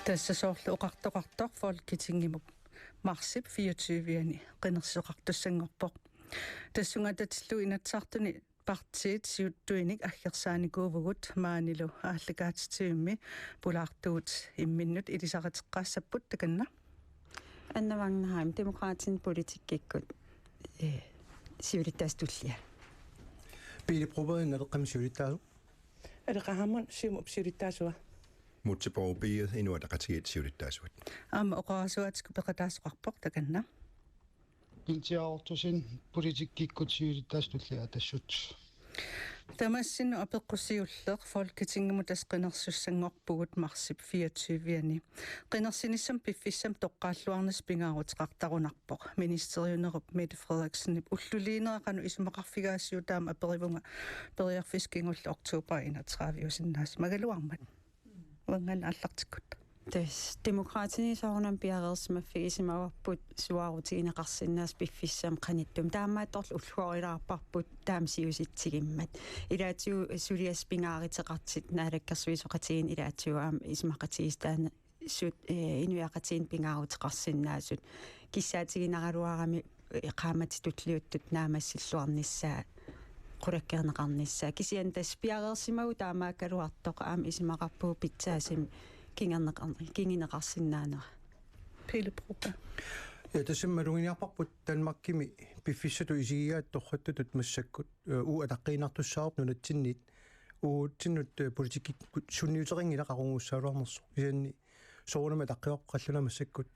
Tässä soorlu uqartoqartoq Folketingimuk marsip 24-ani qinersioqartussangorpoq tassunga tatillu inatsartuni partiit siuttuinik aggersaanikuuvugut maanilu ааллакаатитсиимми пулаартуут имминнут илисаратеққаассаппут таканна аннавангнаам демократин политиккиккут сиулиттаастуллия пилипробериннер қамсиулиттаасу алеқаамун сиумуп сиулиттаасуа мутсипоопиит инуатақатигит сиулиттаасуат аама оqaasuatikku peqataasuqarpoq takanna пинтиаортусин политиккиккут сиулиттаастуллиа тассут тамассину апеққусиуллеқ Folketingimut тасқинерсуссангорпугут марсип 24-ани қинерсиниссам пиффиссам тоққааллуарнис пингаавутеқартарунарпоқ министериунеруп Mette Frederiksen уллулиинеқану исумақарфигаасиу таама аперивунга периарфискингулла октобер 31 усиннаас магалуармат ванган аллартиккут тэс демократини соорнам пиареерсимаффигисимаварпут суаарутигинеқарсиннаас пиффиссам қаниттум таамаатторл уллуорилаарпарпут таамсиуситсигиммат илаатиу сулиас пингааритеқартит наалаккерсуисоқатигин илаатиу аама исмақатигистаана сут инуяқатигин пингаарутеқарсиннаасут киссаатигинаралуарами эқааматитуллиуттут наамассиллуарниссаа qulakkeerneqarnissaa kisian tas piareersimagu taamaakkaluartoq aam isimaqarpuu pitsaasimi kingineqarsinnaanera pillepropa ja tassimmalunginiarparput Danmarkimi piffissatu isigiaat torrattutut massakkut ataqqinartussaarup nunatsinniit uutinnut politikikkut sunniuteringilaqarungussaaluarnersu isianni soornama taqqiorp qalluna massakkut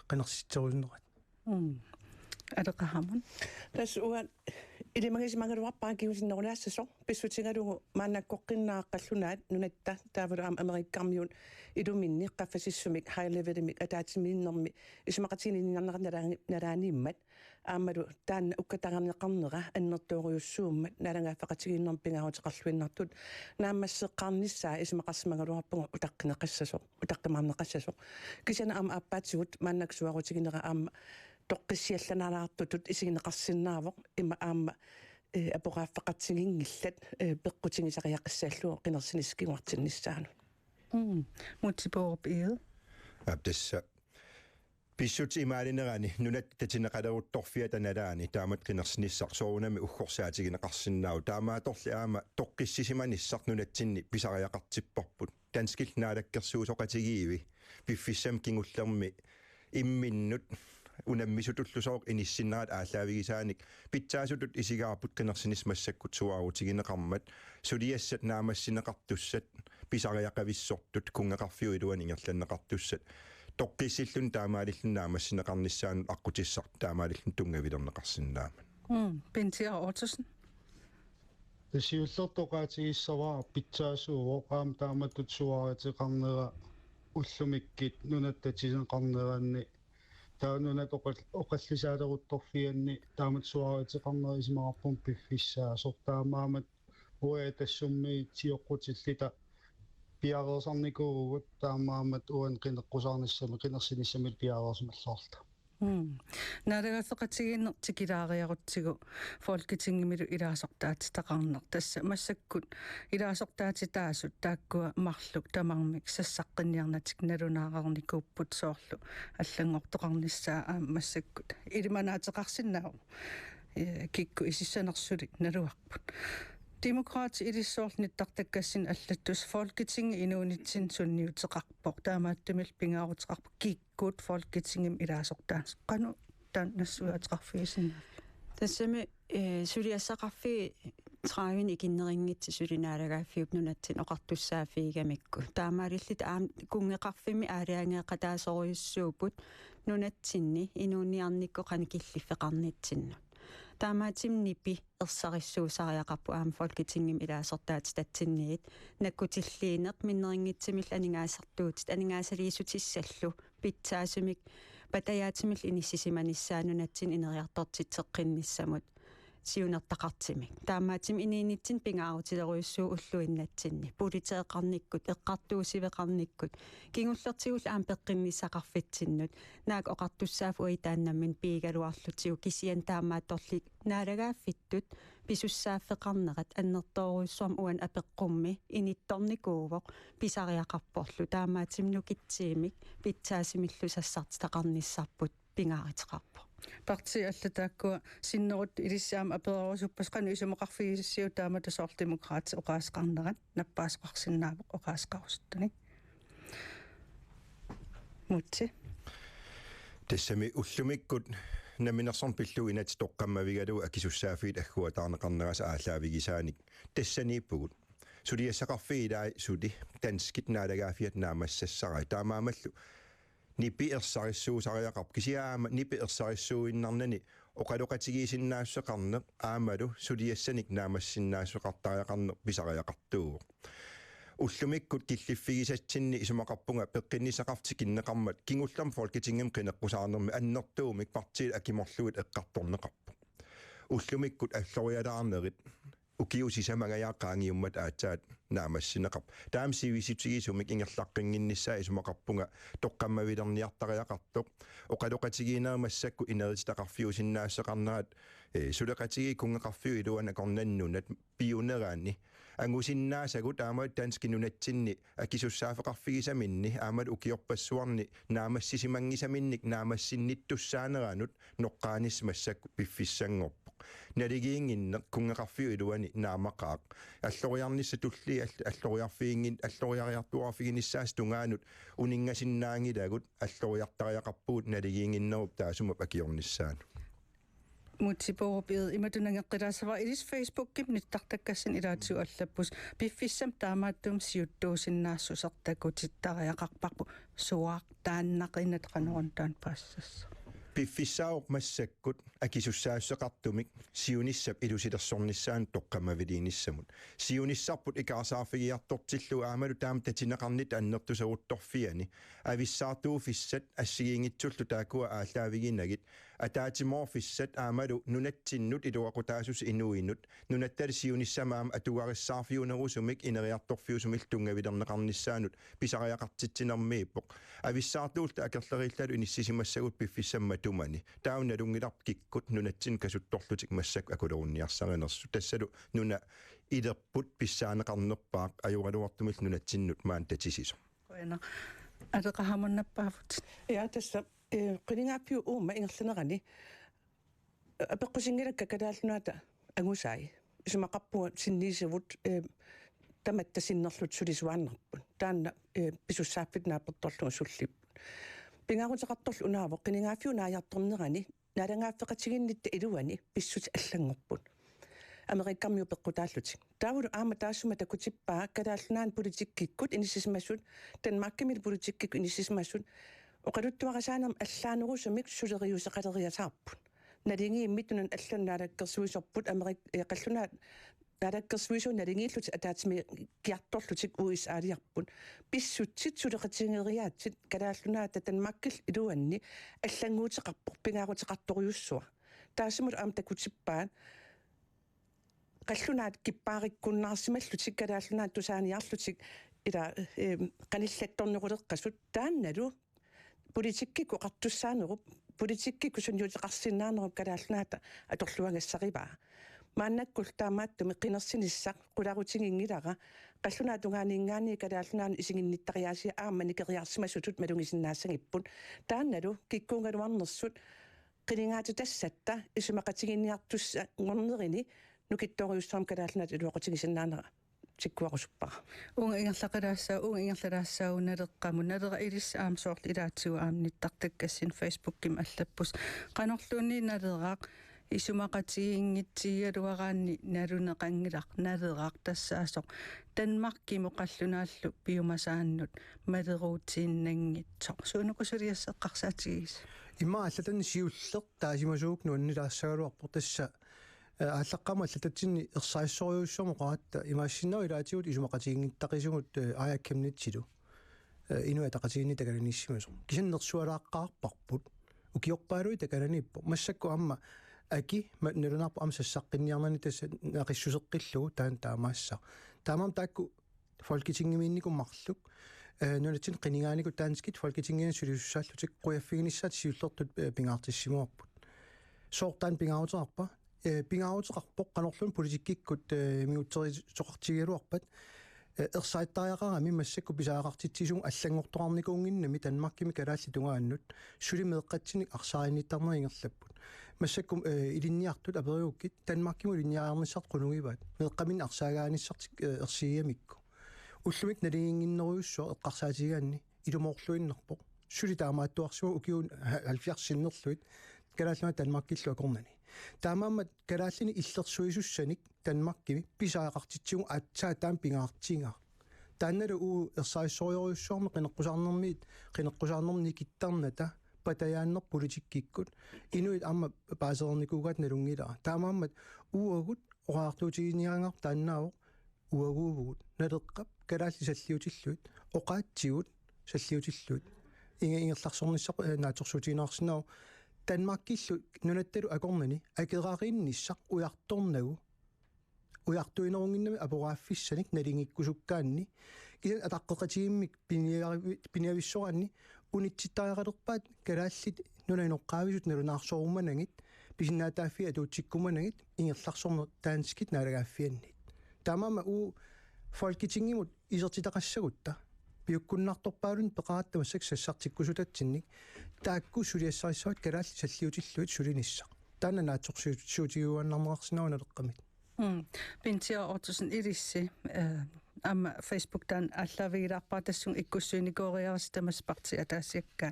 qanersitserusinerat алеқаамун тас уан илимагисимагалуарпаакиусиннерулаассасо писсутингалугу маанаккоққиннааққаллунаат нунатта таавалу аама америккармиун илуминни қаффасиссумик high levelимик атаатимииннэрми исмақатигининнарнеқарнараани нарааниммат аамалу таанна уккатагарнеқарнера аннертоориуссууммат налангаффақатигиннерм пингаарутеқарлуиннартут наамассеққарниссаа исмақарсимагалуарпугу утаққинеқассасо утаққимаарнеқассасо кисана аама аппаатигут мааннаксуарутигинера аама тоққиссиалланаалаартутут исигинеқарсиннаавоқ има аама апоқааффақатсигингиллат пеққутигисариақассааллуо қинерсинискигуартиннссаану мутсипооп ие аптасса писсут имаалинерани нунат татинеқалерутторфиата налаани таамат қинерсиниссар соорунами уггорсаатигинеқарсиннаау таамааторли аама тоққиссисиманиссар нунатсинни писариақартиппарпут танскил наалаккерсуусоқатигииви пиффиссам кингуллерми имминнут унаммисутуллусооқ иниссиннаат ааллаавигисааник питсаасутут исигаарпут қинерсинис массаккут суаарутигинеқармат сулиассат наамассинеқартуссат писариақависсортут кунгеқарфиу илуанингерланнеқартуссат тоққиссиллун таамаалиллун наамассинеқарниссаанут аққутиссар таамаалиллун тунгавилернеқарсинаама пентиа отусен тасиуллертоқаатигиссаваа питсаасууо qaam тааматтут суааритеқарнера уллумиккит нунаттатисеқарнераанни таанунат оқаллисаалерутторфианни таамат суааритеқарнера исмаарпун пиффиссаа сортаамаамат уэтассумми тиоққутиллита пиареерсарникуугут таамаамат уан қинеққусаарниссами қинерсиниссамил пиареерсималлоорта наалагафеқатигииннер тикилаариарутсигу Folketingimилу илаасортаати тақарнер тасса массаккут илаасортаати таасут тааккуа марлук тамармик сассаққинниарнатик налунаарарникууппут соорлу аллангортоқарниссаа массаккут илиманаатеқарсиннаау кикку исиссанерсули налуарпут демократи илиссоорлниттартаккассин аллаттус Folketinget инуунитсин сунниутеқарпоқ таамааттумил пингаарутеқарпоқ киккут Folketingim илаасортаас қану тааннассуатеқарфигисиннаа тассами сулиассақарфи траавин икиннерингитси сулинаалагааффиуп нунатсин оқартуссаафигамикку таамаалиллит аам кунгеқарфими аалиангеқатаасориуссуупут нунатсинни инуунниарникко қаникиллиффеқарнитсинну таамаатимнипи ерсариссуусариақарпу аама Folketingim илаасортаати татсинниит наккутиллиинеқ миннерингитсимил анингаасартуутит анингаасалиисутиссаллу питсаасумик патаяатимил иниссисиманиссаанунатсин инериартортитсеққинниссамут сиунертақартимик таамаатим иниинитсин пингаарутилеруйуссуу уллуиннатсинни политеэқарниккут эққартуусивеқарниккут кингуллертигул аам пеққиннисақарфитсиннут наак оқартуссааф уитааннаммин пиигалуарлутигу кисиан таамаатторли наалагааффиттут писуссааффеқарнерат аннертооруйссуам уан апеққумми инитторникуувоқ писариақарпорлу таамаатим нукитсиимик питсаасимиллу сассартитақарниссарпут пингааритеқарпо parti alla taakku sinnerut ilissaam aperorusuppas qanu isumeqarfigissiu taamata soortdemokraat oqaasqarnerat nappaasqarsinnaapoq oqaasqarusuttuni mutsi тассами уллумиккут наминерсорн пиллу инат тоққаммавигалу акисуссаафиит аггуатаарнеқарнерас аалаавигисааник тассанииппугут сулиассақарфигилаа сули танскит наалагаафиат наамассассарай таамаамаллу нипиерсариссуусариақарп кисиаама нипиерсариссууиннарнани оқалоқатигисиннаассеқарнеқ аамалу сулиассаник наамассиннаассеқартариақарнеқ писариақартуу уллумиккут киллиффигисатсинни исумақарпунга пеққиннисақарти киннеқармат кингуллам фолкитингем қинеққусаарнерми аннертуумик партиил акиморлуит эққарторнеқарпу уллумиккут аллориалаарнерит укиусисамагаяаққаангиуммат аацаат наамассинеқарп таамсивиситигисумик ингерлаққингиннссаа исумақарпунга тоққаммавилерниартариақартоқ оқалоқатигинеермассакку инеритақарфиусиннаассеқарнерат сулеқатиги кунгеқарфиу илуана корнаннунат пиунераани ангусиннаасагут аамат танскинунатсинни акисуссаафеқарфигисаминни аамат укиорпассуарни наамассисимангисаминник наамассинниттуссаанераанут ноққаанис массакку пиффиссангорпо налигиингинне кунгеқарфиу илуани наамақаақ аллориарнисса тулли аллориарфиингин аллориариартуарфигиниссаас тунгаанут унингасиннаангилагут аллориартариақарпуут налигиингиннеруп таасумап акиорниссаан мутсипоорпиит иматунангеққилаасава илис фейсбуккип ниттартаккассан илаатсу аллаппус пиффиссам таамааттуум сиуттуусиннаассусартаккутиттариақарпарпу суаақ тааннақинат қанерун таан паассасса пиффиссаоқ массаккут акисуссаассеқартумик сиунissap илусилерсорниссаан тоққамавилииниссамут сиуниссарпут икаасаарфигиартортиллу аамалу таам татинеқарнит аннертусерутторфиани ависсаартуу фиссат ассигиингитсуллу таакуа ааллаавигинагит атаатиморфиссат аамалу нунатсиннут илуақутаасус инуинут нунаттали сиуниссамаам атугариссаарфиунерусумик инериарторфиусумил тунгавилернеқарниссаанут писариақартитсинермииппоқ ависсаартуулта акерлериллалу иниссисимассагут пиффиссамма тумани таунналунгиларп киккут нунатсин касутторлутик массак акулеруунниарсаринерсу тассалу нуна илерпут писсаанеқарнерпаақ аюралуартумил нунатсиннут маан татисисо коена алеқахамуннаппаафут я тасса qiningaapiu uuma ingerlanerani apeqqusingilakka kalaallunaata angusai isumaqarpuga sinniisavut tamattasinnerlut sulisuaannerpun taanna pisussaaffit naapertorluga sullippun pingaarutеқарторлу унаавоқ qiningaapiu naajartornerani naalangaaffeqatiginnitta iluani pissut аллангорпут америккармиу пеққутааллутик таавулу аама таассума такутиппаа калааллунаан политиккиккут инисисмассут танмаркимил политиккикку инисисмассут оқалуттуарасаанерм аллаанерусумик сулериусеқалериасаарпут налингииммитунан аллуннаалаккерсуисорпут америк қаллунаат наалаккерсуисуун налингииллут атаатими киарторлутик уис аалиарпут писсутсит сулеқатингериаатсит калааллунаата танмаккил илуанни аллангуутеқарпор пингаарутеқарторюссуа таасимут аам такутиппаат қаллунаат киппаариккуннаарсималлутик калааллунаат тусааниарлутик ила каниллатторнерулеққасут таанналу политиккику qартуссаанеруп политиккику сунниутеқарсиннаанеруп калааллунаата аторлуагассариваа мааннаккул таамааттуми қинерсиниссақ қуларутингингилара қаллунаа тунгаанингаани калааллунаан исигинниттариааси аама никериарсимасутут малунгисиннаассагиппут таанналу киккуунгалуарнерсут qinингаати тассатта исумақатигинниартусса ngornerини нукитториуссаам калааллунаат илуақутигисиннаанера сиккуарусуппара унга ингерлақалаассаа унга ингерлалаассаа налеққаму налера илис аамсоорл илаатсуа аамниттартаккассин фейсбукким аллаппус канорлуунни налераақ исумақатигингитсигалуараанни налунеқангилақ налераақ тассаасоқ танмаркиму қаллунааллу пиумасааннут малеруутииннангитсоқ суунукусулиассеққарсаатигис имма аллатан сиуллеқ таасимасуук нуаннилаассагалуарпор тасса ааллаққама аллататсинни ерсаассориуссумо qaатта имаассиннери илаатигут исумақатигингиттақисугут аяккамнитсилу инуа тақатигинни такаланиссимасо кисаннерсуалааққаарпарпут укиорпаалуи такаланиппо массакку амма аки нерунарпу амсассаққинниарнани тасса нақиссусеққиллугу таан таамаассаа таамаам таакку фолкитингимиинникуммарлук нунатсин қинигаанику таанскит фолкитингиан сулиуссааллутик қуяффигиниссаат сиуллертут пингаартиссимуарпут соортаан пингаарутерарпа пингаарутерарпоқ канорлун политиккиккут миуттери соқартигиалуарпат ерсаиттариақарами массакку писаақартитсисун аллангортоқарникуунгиннами танмаркими калаалли тунгааннут сулимеэққатсиник арсаариниттарнерингерлаппут массаккум илинниартут апериуккит танмаркиму илинниариарниссарт қунугиваат меэққамин арсаагааниссартик ерсииамикку уллумик налингиннеруйуссоо эққарсаатигаанни илумоорлуиннерпоқ сули таамааттуарсиму укиун 70-синнерлуит калааллама танмаркиллу акорнани таамааммат калааллини иллерсуисуссаник танмаркими писаақартитсигу аатсаа таам пингаартиингаа таанналу уу ерсааиссориориуссуарми қинеққусаарнерми киттарната патаяаннер политиккиккут инуит амма паасерникуугаат налунгилаа таамааммат уагут oraartuutigiiniaangar taannaavo uaguuvugut naleqqap kalaалли саллиутиллуит оқаатсигут саллиутиллуит ингерларсорниссақ нааторсуутигинаарсинаа Danmarkillu nunatteru akornani akeraariinnissaq ujartornagu ujartuinerunginnami aporaaffissanik nalingikkusukkaanni kisan ataqqeqatigimmik piniavissoranni unitsittariaqalerpaat kalaallit nunaineqqaavisut nalunaarsorummanangit pisinnaataaffi atuutsikkumanangit ingerlarsorner taanskit naalagaaffiannit tamama folketingimut isertitaqassagutta piukkunnartorpaalun peqarattamassak sassartikkusutatsинник таакку сулиассарissават калаалли саллиутиллуит сулинissaq таана наатсорсуутигуаннарнеқарсинауналеққамит пинтиа ортусен илисси ама Facebook таан аллавигилаарпаа тассун иккуссуиникоориарис тамас парти атаассиакка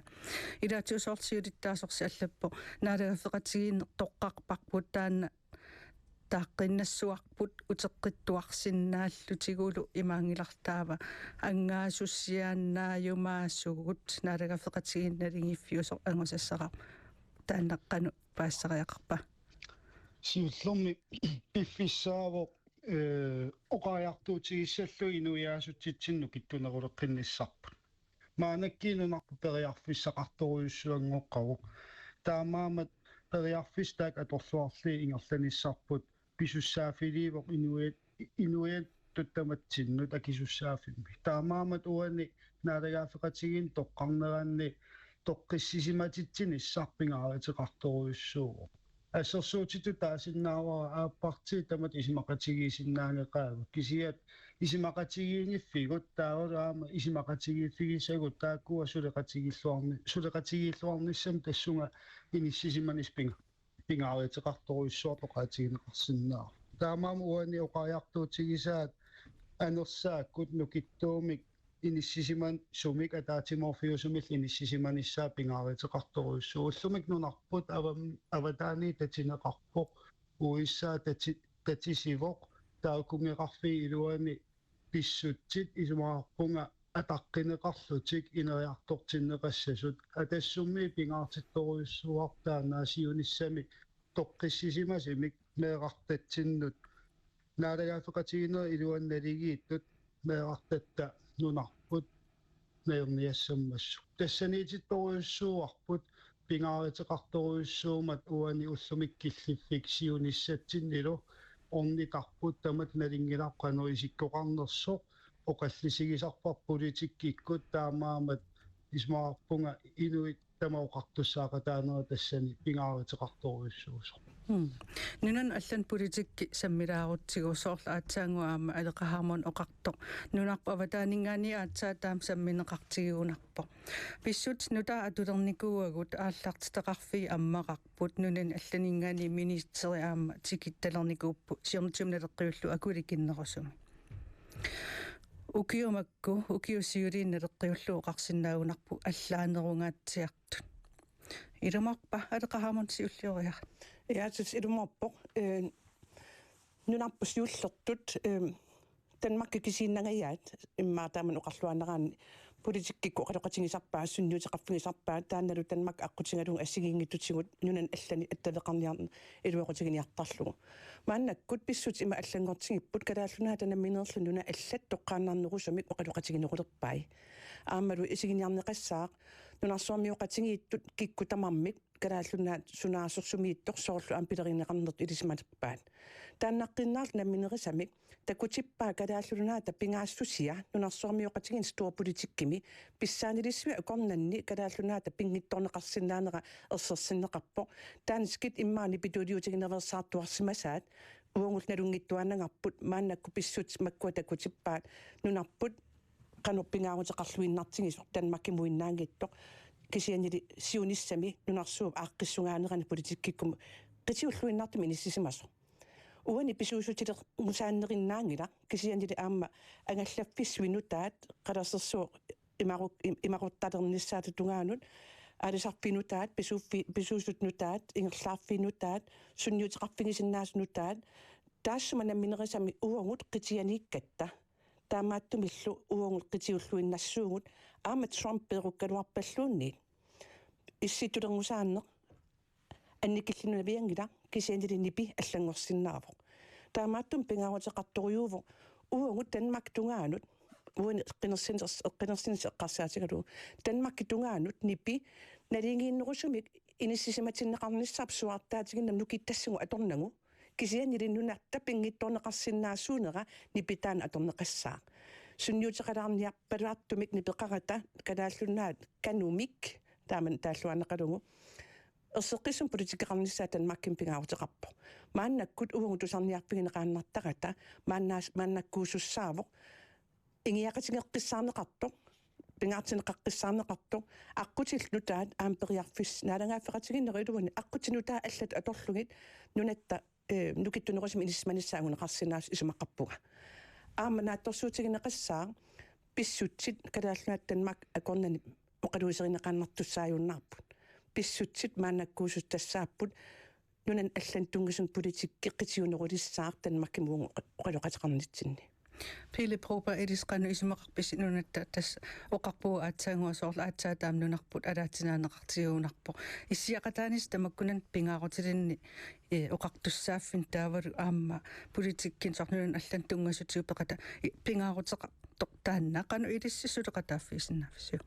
илаатиусоортиулиттаасорси аллаппо наалагафеқатигиин тоққарпарпут таана тааққиннассуарпут утеққиттуарсиннааллутигулу имаангилартаава ангаасуссиааннааюмаассугут наалагафеқатигинналингиффиусо ангусассара тааннаққану паассариақарпа сиуллерми пиффиссааво оқаяртуутигиссаллу инуяасутситсинну киттунерулеққинниссарпут маанаккиинунарпу периарфиссақарторуйуссуангоққаву таамаамат периарфистаак аторлуарли ингерланиссарпут писуссаафиливоқ инуят туттаматсиннут акисуссаафимми таамаамат уани наалагаафеқатигин тоққарнераанни тоққиссисиматитсиниссарпингааратеқарторуйуссууго ассерсуутиту таасиннаавара ааппарти тамат исимақатигисиннаанеқааву кисиат исимақатигииниффигут таавалаама исимақатигииффигисагут тааккуа сулеқатигиллуарниссам тассунга иниссисиманиспинга пингааратеқарторуйуссуартоқаатигинеқарсиннаа таамаама уани оқаяртуутигисаат анерсааккут нукиттуумик иниссисиман сумик атаатиморфиусумил иниссисиманиссаа пингааратеқарторуйуссуу уллумик нунарпут аватаани татинеқарпоқ уиссаа татисивоқ таакунгеқарфи илуани писсутсит исумаарпунга атаққинеқарлутик инериартортиннеқассасут атассумми пингаартитторуйуссуартаа наасиуниссами тоққиссисимасимик меэқартатсиннут наалагаафеқатигинер илуанналигииттут меэқартатта нунарпут меерниассаммассу тассаниититторуйуссууарпут пингааратеқарторуйуссуумат уани уллумик киллиффик сиуниссатсиннилу орнитарпут тамат налингилаққано исиккоқарнерсоқ оқаллисигисарпар политиккиккут таамаамат исмаарпунга инуит тамаоқартуссаақатаанера тассани пингааратеқарторуйуссуусо нунан аллан политикки саммилаарутсигусоорлу аатсаангуаама алеқахармон оқартоқ нунарпа аватаанингаани аатсаа таам самминеқартигиунарпо писсут нутаа атулерникууагут ааллартитеқарфи аммақарпут нунан алланингаани министериаама тикитталерникууппу сиорнитсумналеққиуллу акуликиннерусуми укиумакку укиусиулиинналеққиуллу оқарсинаагунарпу аллаанерунгаатсиартут илумарпа алеқахармон сиуллиориар яатс илуморпоқ нунарпу сиуллертут Danmark кисииннагаяат иммаатааман оқарлуанераани политиккикку оқалоқатигисарпаа сунниутеқарфигисарпаа таанналу Danmark аққутингалуг ассигиингиттутсигут нунан аллани атталеқарниарна илуэқутигиниартарлугу мааннаккут писсут има аллангортигиппут калааллунаа танамминерлу нуна аллат тоққааннарнерусамик оқалоқатигинеқулерпай аамалу исигиниарнеқассаақ нунарсуармиоқатингииттут киккутамармик калааллунаат сунаасорсумииттор соорлу ампилеринеқарнерт илисматаппаат тааннаққиннаарлу намминерисамик такутиппаа калааллунаата пингаассусиа нунарсуармиоқатингин стуорполитиккими писсаанилиссуи акорнанни калааллунаата пингитторнеқарсинаанера ерсерсиннеқарпо таанскит иммаани питулиутигиневерсаартуарсимасаат уонгул налунгиттуааннагаарпут мааннакку писсут маккуа такутиппаат нунарпут каноппингаагутеқарлуиннартигисо танмаккимуиннаангиттоқ кисианили сиуниссами нунарсууп ааққиссугаанерани политиккиккум қитиуллуиннартми иниссисимасо уани писуусутилер мусааннериннаангила кисианили аама ангаллаффиссуинутаат қаласерсуу имарутталерниссаату тунгаанут алисарпинутаат писуусутнутаат ингерлаарфинутаат сунниутеқарфигисиннааснутаат таассума намминерисами уангут қитианииккатта таамааттумиллу уангут қитиуллуиннассуугут аама Трумп перуккалуарпаллуунни исситулермусааннеқ анникиллинунавиангила кисианили нипи аллангорсиннаавоқ таамааттум пингаагутеқарторюувоқ уангут Danmark тунгаанут уани эққинерсинерс эққарсаатигалу Danmark тунгаанут нипи налингииннерусумик иниссисиматиннеқарниссаап суартаатигиннам нукиттассагу аторнагу кисианили нунарта пингитторнеқарсиннаасуунера нипитаан аторнеқассаа сунниутеқалаарниарпалуартумик нипеқарата калааллунаат канумик тааман тааллуанеқалугу ерсеққисум политикеқарниссаа Данмаркин пингаавутеқарпо мааннаккут угу тусарниарпигинеқааннартарата мааннаккуусуссаавоқ ингиақатингеққиссаарнеқарто пингаартинеқаққиссаарнеқарто аққутиллутаат аампериарфис наалагааффеқатигиннерилуани аққутинутаа аллат аторлугит нунатта нукиттунерусим инисманиссаагунеқарсинаас исумаққарпуга ааманаатторсуутигинеқассаа писсутсит калааллунаат Данмарк акорнани оқалуисеринеқааннартуссааюннаарпут писсутсит маанаккуусуттассааппут нунан аллан тунгисун политикки қитиунерулиссаар Данмарким уун оқалуқатеқарнитсинни Pili proba edisqanu isumaqarpisi nunatta tas oqarpuu aatsaanguasoorla aatsaatamnunarput alaatinaaneqartiguunarpo issiaqataanis tamakkunan pingaarotilinni oqartussaaffin taavalu aamma politikkin sornunun allan tungasutigu peqata pingaaroteqartoq taanna qanu ilissisuleqataaffiisinnaafisiu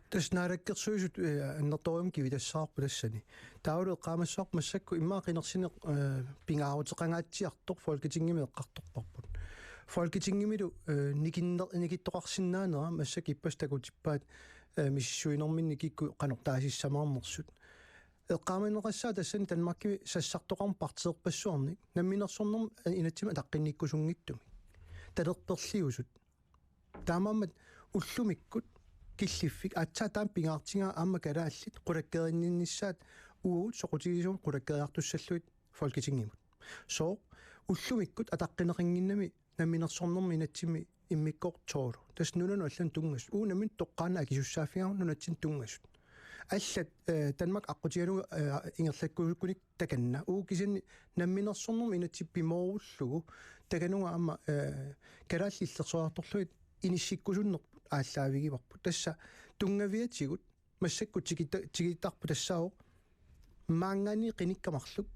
таснаараккерсуисут аннерториум кивитассаарпу тассани таавалу эққаамассаақ массакку иммаақинерсине пингаароteqangaatiartoq folketingimi эққарторпарпут folketingimilu никиттоқарсинаанера массак иппастакутиппаат миссуинерминни кикку қанортаасиссамаарнерсут эққааминеқассаа тассани Данмарки сассартоқарм партиерпассуарник намминерсорнерм инатсима таққинниккусунгиттуми талерперлиусут таамаамат уллумиккут киллиффик атсаа таам пингаартингаа аама калааллит қулаккериннисsaat уут соқутигисуун қулаккериартуссаллуит folketingimut со уллумиккут атаққинеқингиннами намминерсорнерми инатсими иммиккортоолу тас нунану аллан тунгас уунамин тоққаана акисуссааффигару нунатсин тунгасут аллат Данмарк аққутигалуга ингерлаккууккуник таканна кисинни намминерсорнерми инатсип пимооруллугу такануга аама калааллиллерсоарторлуит иниссиккусуннерпут ааллаавигиварпут тасса тунгавиатигут массакку тигиттарпу тассао маангани қиниккамарлук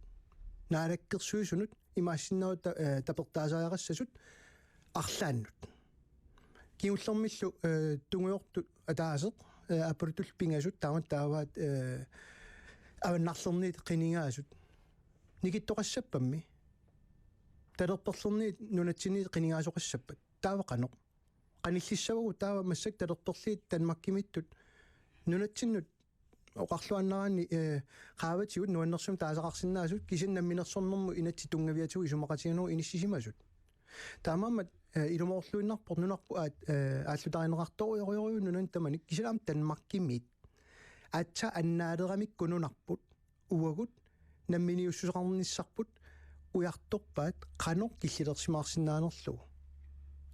наалаккерсуисунут имаассиннаута тапертаасаарассасут арлааннут киуллермиллу тунгуйорту атаасеқ апрутул пингасут таамат тааваат аваннарлерни қинингаасут никиттоқассаппамми талерперлерни нунатсини қинингаасоқассаппат таавақано qanillissavagu taava massak talerperliit Данмаркимиттут нунатсиннут оқарлуаннараани qaavatigut nuannersum taasaqarsinnaasut кисиннамминерсорнэрму инатси тунгавиатугу исумақатигнуу иниссисимасут таамаамат илумоорлуиннарпор нунарпу ааллутаринеқарторуйориориу нунан таманик кисилаам Данмаркимит атса аннаалерамик кунунарпут уагут намминиуссусақарниссарпут уярторпаат qanor киллилерсимаарсинаанерлугу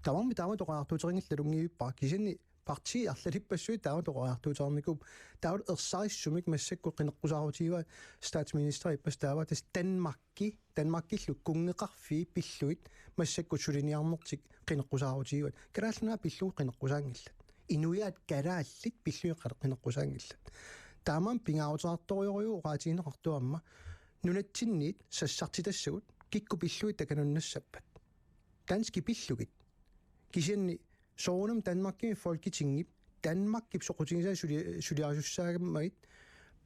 тамам тоқаартуутерингиллалунгииппаа кисинни парти арлалиппассуи таама тоқаартуутарникуп таавал ерсариссумик массакку қинеққусаарутигуа статсминистер иппас таава тас Данмаркиллу кунгеқарфи пиллуит массакку сулиниарнертик қинеққусаарутигуат калааллунаа пиллугу қинеққусаангиллат инуяат калааллит пиллуи қинеққусаангиллат таамам пингаарутеқарторуйориу оqaатигинеқартуамма нунатсинниит сассартитассагут кикку пиллуи такануннассаппат дански пиллугит кисинни соонам Данмаркими folketingip Danmark kipsoqutigisaa suliarjussaagamagit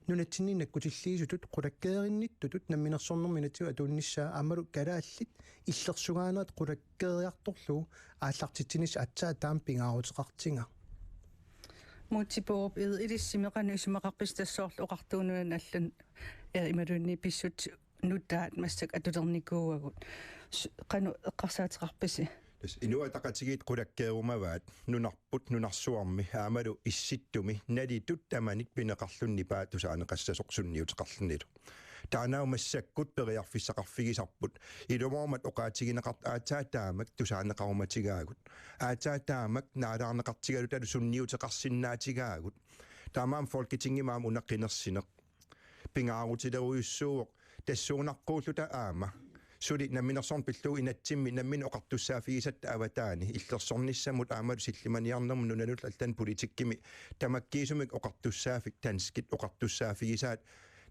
nunatsinninnakkutilliisutut qulakkeerinnittutut namminersornerminatiu atuunnissaa aamalu kalaallit illersugaanaat qulakkeeriartorlugu aallartitinis atsaa taam pingaaruteqartinga Multiborp idissimeqanu isumeqarpistassoorlu oqartuununan allan imalunni pissut nuttaat massak atulernikuuagut qanu eqqarsaateqarpisi inua taqatigiit qulakkeerumavaat nunarput nunarsuarmi aamalu issittumi nalitut tamanik pineqarlunni paatusaanaqassasорсунниутеқарлunilu таанааумассаккут периарфиссақарфигисарпут илумоормат оқаатигинеқарт аатаатаамак тусаанеқаруматигаагут аатаатаамак наалаарнеқартигалу талу сунниутеқарсиннаатигаагут таамаам фолкитингимаам унаққинерсинеқ пингаарутилеруйуссууоқ тассуунаққууллута аама сули намминерсорн пиллуу инатсимми наммин оқартуссаафигисатта аватаани иллерсорниссамут аамалу силлиманиарнерму нуналул аллан политиккими тамаккиисумик оқартуссаафик танскит оқартуссаафигисаат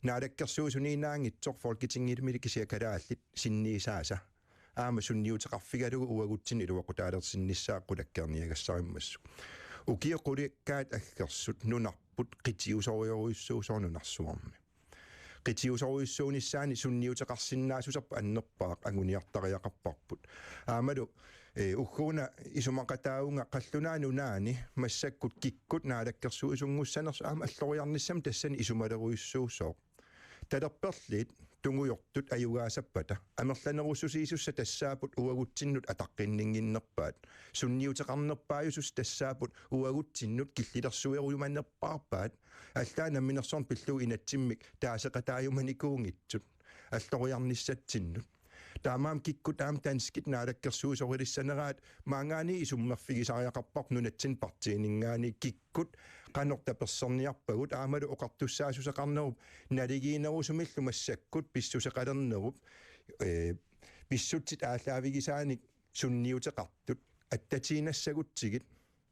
наалаккерсуусуниинаангитсор фолкитингилмили кисиакалааллит синниисааса аама сунниутеқарфигалугу уагутсин илуақутаалерсиннissaаққулаккерниагассариммассу укиоқуликкаат аггерсут нунарпут қитиусориоруйуссуусоор нунарсуарми qitiusoruissuunissaani sunniuteqarsinnaasuserpa annerpaaq anguniartariaqarparput aamalu ugguuna isumaqataunga qallunaanunnaani massakkut kikkut naalakkersuusunngussaners aama alloriarnissam tassani isumaleruissuusoo talerperlit tungujortut ayugaasappata amerlanerussusiisussa tassaaput uaguttinnut ataqqinninginnerpaat sunniuteqarnerpaayusus tassaaput uaguttinnut killilersuerujumannerpaarpaat аллаанамминерсорн пиллуу инатсиммик таасеқатааюманикуунгитсут аллориарниссатсиннут таамаам киккут аам танскит наалаккерсуусорилиссанераат маангаани исуммерфигисариақарпар нунатсин партиинингаани киккут qanорта персорниарпагут аамалу оқартуссаасусеқарнеруп налигиинерусумиллу массаккут писсусеқалернеруп писсутсит ааллаавигисааник сунниутеқартут аттатиинассагутсигит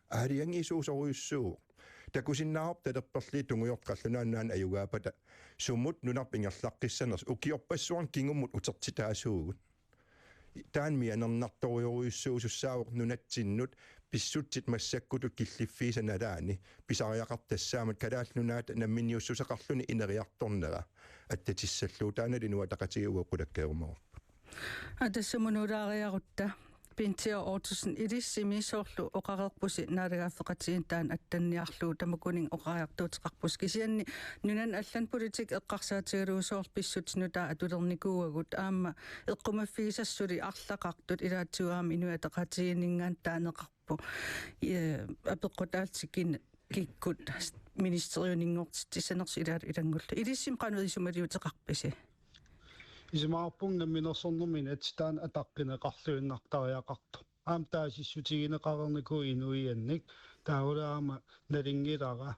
аалиангисуусоруйуссуу такусиннаарп талерперли тунгуйортқаллунааннаан аюгаапата суммут нунарпингерлаққиссанерс укиорпассуарн кингуммут утертитаасуугут таан мианернарториоруйуссуусуссаавоқ нунатсиннут писсутсит массаккутут киллиффиисаналаани писариақартассаамат калааллунаата намминиуссусеқарлуни инериарторнера аттатиссаллуу тааналинуа тақатигиуаққулаккеерумаа атассамунуулаариарутта пинтиа оотусын илиссимисоорлу оқарерпуси наалагааффеқатигин таан аттанниарлуу тамакунин оқариартуутеқарпус кисианни нунан аллан политик эққарсаатигалуусоор писсутинута атулерникууагут аама эққумаффигисассули арлақартут илаатсуаами инуатеқатигиннгаан таанеқарпу апеққутаалтикин киккут министериунингортит тисанерс илаат илангулла илиссим қануисумалиутеқарписи исмаарпунгамминерсорнэрмин атстаан атаққинеқарлуиннартариақарто аам таасиссутигинеқарернику инуианник таавулаама налингилара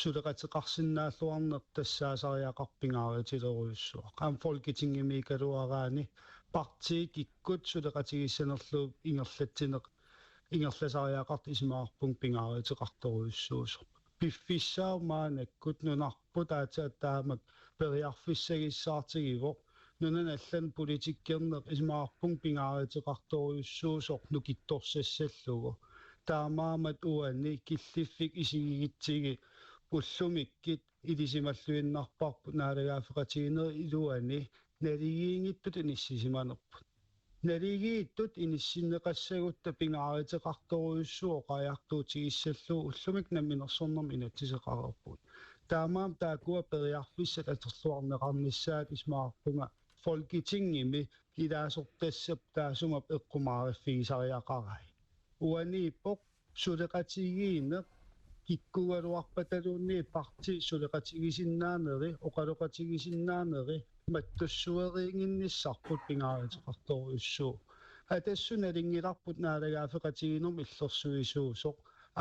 сулеқатеқарсинааллуарнер тассаасариақарпингааritилеруйуссуа аам фолкитингимикалуараани парти киккут сулеқатигиссанерлуу ингерласариақарт исмаарпунг пингааритеқарторуйуссуусо пиффиссаумаанаккут нунарпу таатаамак периарфиссагиссаартигиво нунан аллан политиккернеқ исмаарпунг пингааритеқарторуйуссуусоқ нукитторсассаллугу таамаамат уанни киллиффик исигигитсиги пуллумиккит илисималлуиннарпарпу наалагаафеқатигинер илуани налигиингиттут иниссисиманерпут налигииттут иниссиннеқассагутта пингааритеқарторуйуссуо қаяртуутигиссаллуу уллумик намминерсорнерм инатсисеқарерпут таамаам таакуа периарфиссат атерлуарнеқарниссаат исмаарпунга фолкитингими илаасортассап таасумап эққумаариффигисариақарай уанииппоқ сулеқатигиинеқ киккугалуарпаталуунни парти сулеқатигисиннаанери оқалоқатигисиннаанери маттуссуериингинниссарпут пингааритеқарторуйуссуу атассуналингиларпут наалагаафеқатигинум иллерсуисуусоқ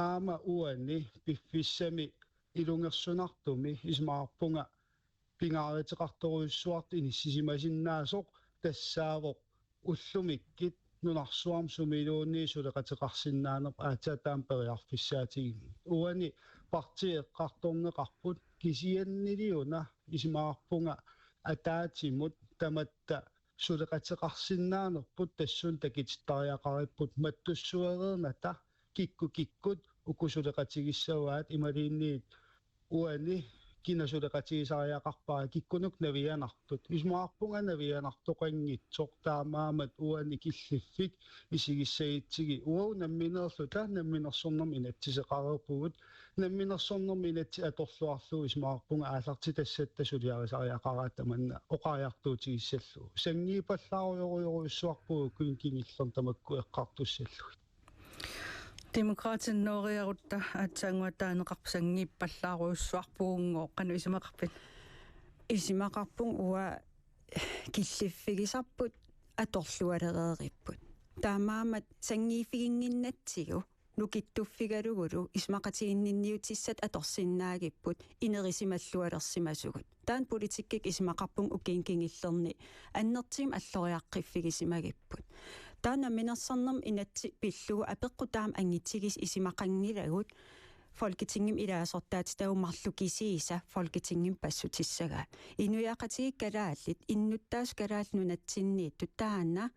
аама уанни пиффиссами илунгерсунартуми исмаарпунга пингааритеқарторуйуссуарт иниссисимасиннаасоқ тассаавоқ уллумиккит нунарсуарм сумилуунни сулеқатеқарсиннаанер аатаатаам периарфиссаатигин уани партиэққарторнеқарпут кисианнилиуна исмаарпунга атаатимут таматта сулеқатеқарсиннаанерпут тассун такититтариақариппут маттуссуерерната киккут укусулеқатигиссаваат ималиинниит уани кинасулеқатигисариақарпаа киккунук навианартут исмаарпунга навианартоқангитсоқ таамаамат уани киллиффик исигиссагитсиги уау намминерлу таа намминерсорнерми инатсисеқарерпугут намминерсорнерми инатси аторлуарлуу исмаарпунга ааларти тассатта сулиарисариақараата манна оқариартуутигиссаллу сангиипаллааруйоруйоруйуссуарпугу куинкингиллерн тамакку эққартуссаллу Demokraten Norgerutta атсангуатаанеқарпсангиппаллааруйуссуарпуунгоо қану исимақарпит исимақарпун уа киллиффигисарпут аторлуалереериппут таамаамат сангиифигингиннатсигу нукиттуффигалугулу исмақатигиннинниутиссат аторсиннаагиппут инерисималлуалерсимасугут таан политиккик исмақарпун укиинкингиллерни аннертигим аллориаққиффигисимагиппут таана минерсарнерм инатси пиллугу апеққутаам ангитсигис исимақангилагут Folketingim ilaasорtaat taummarlukisiisa Folketingim passutissага инуяақатигик калааллит иннуттаас калаал нунатсинниитту таана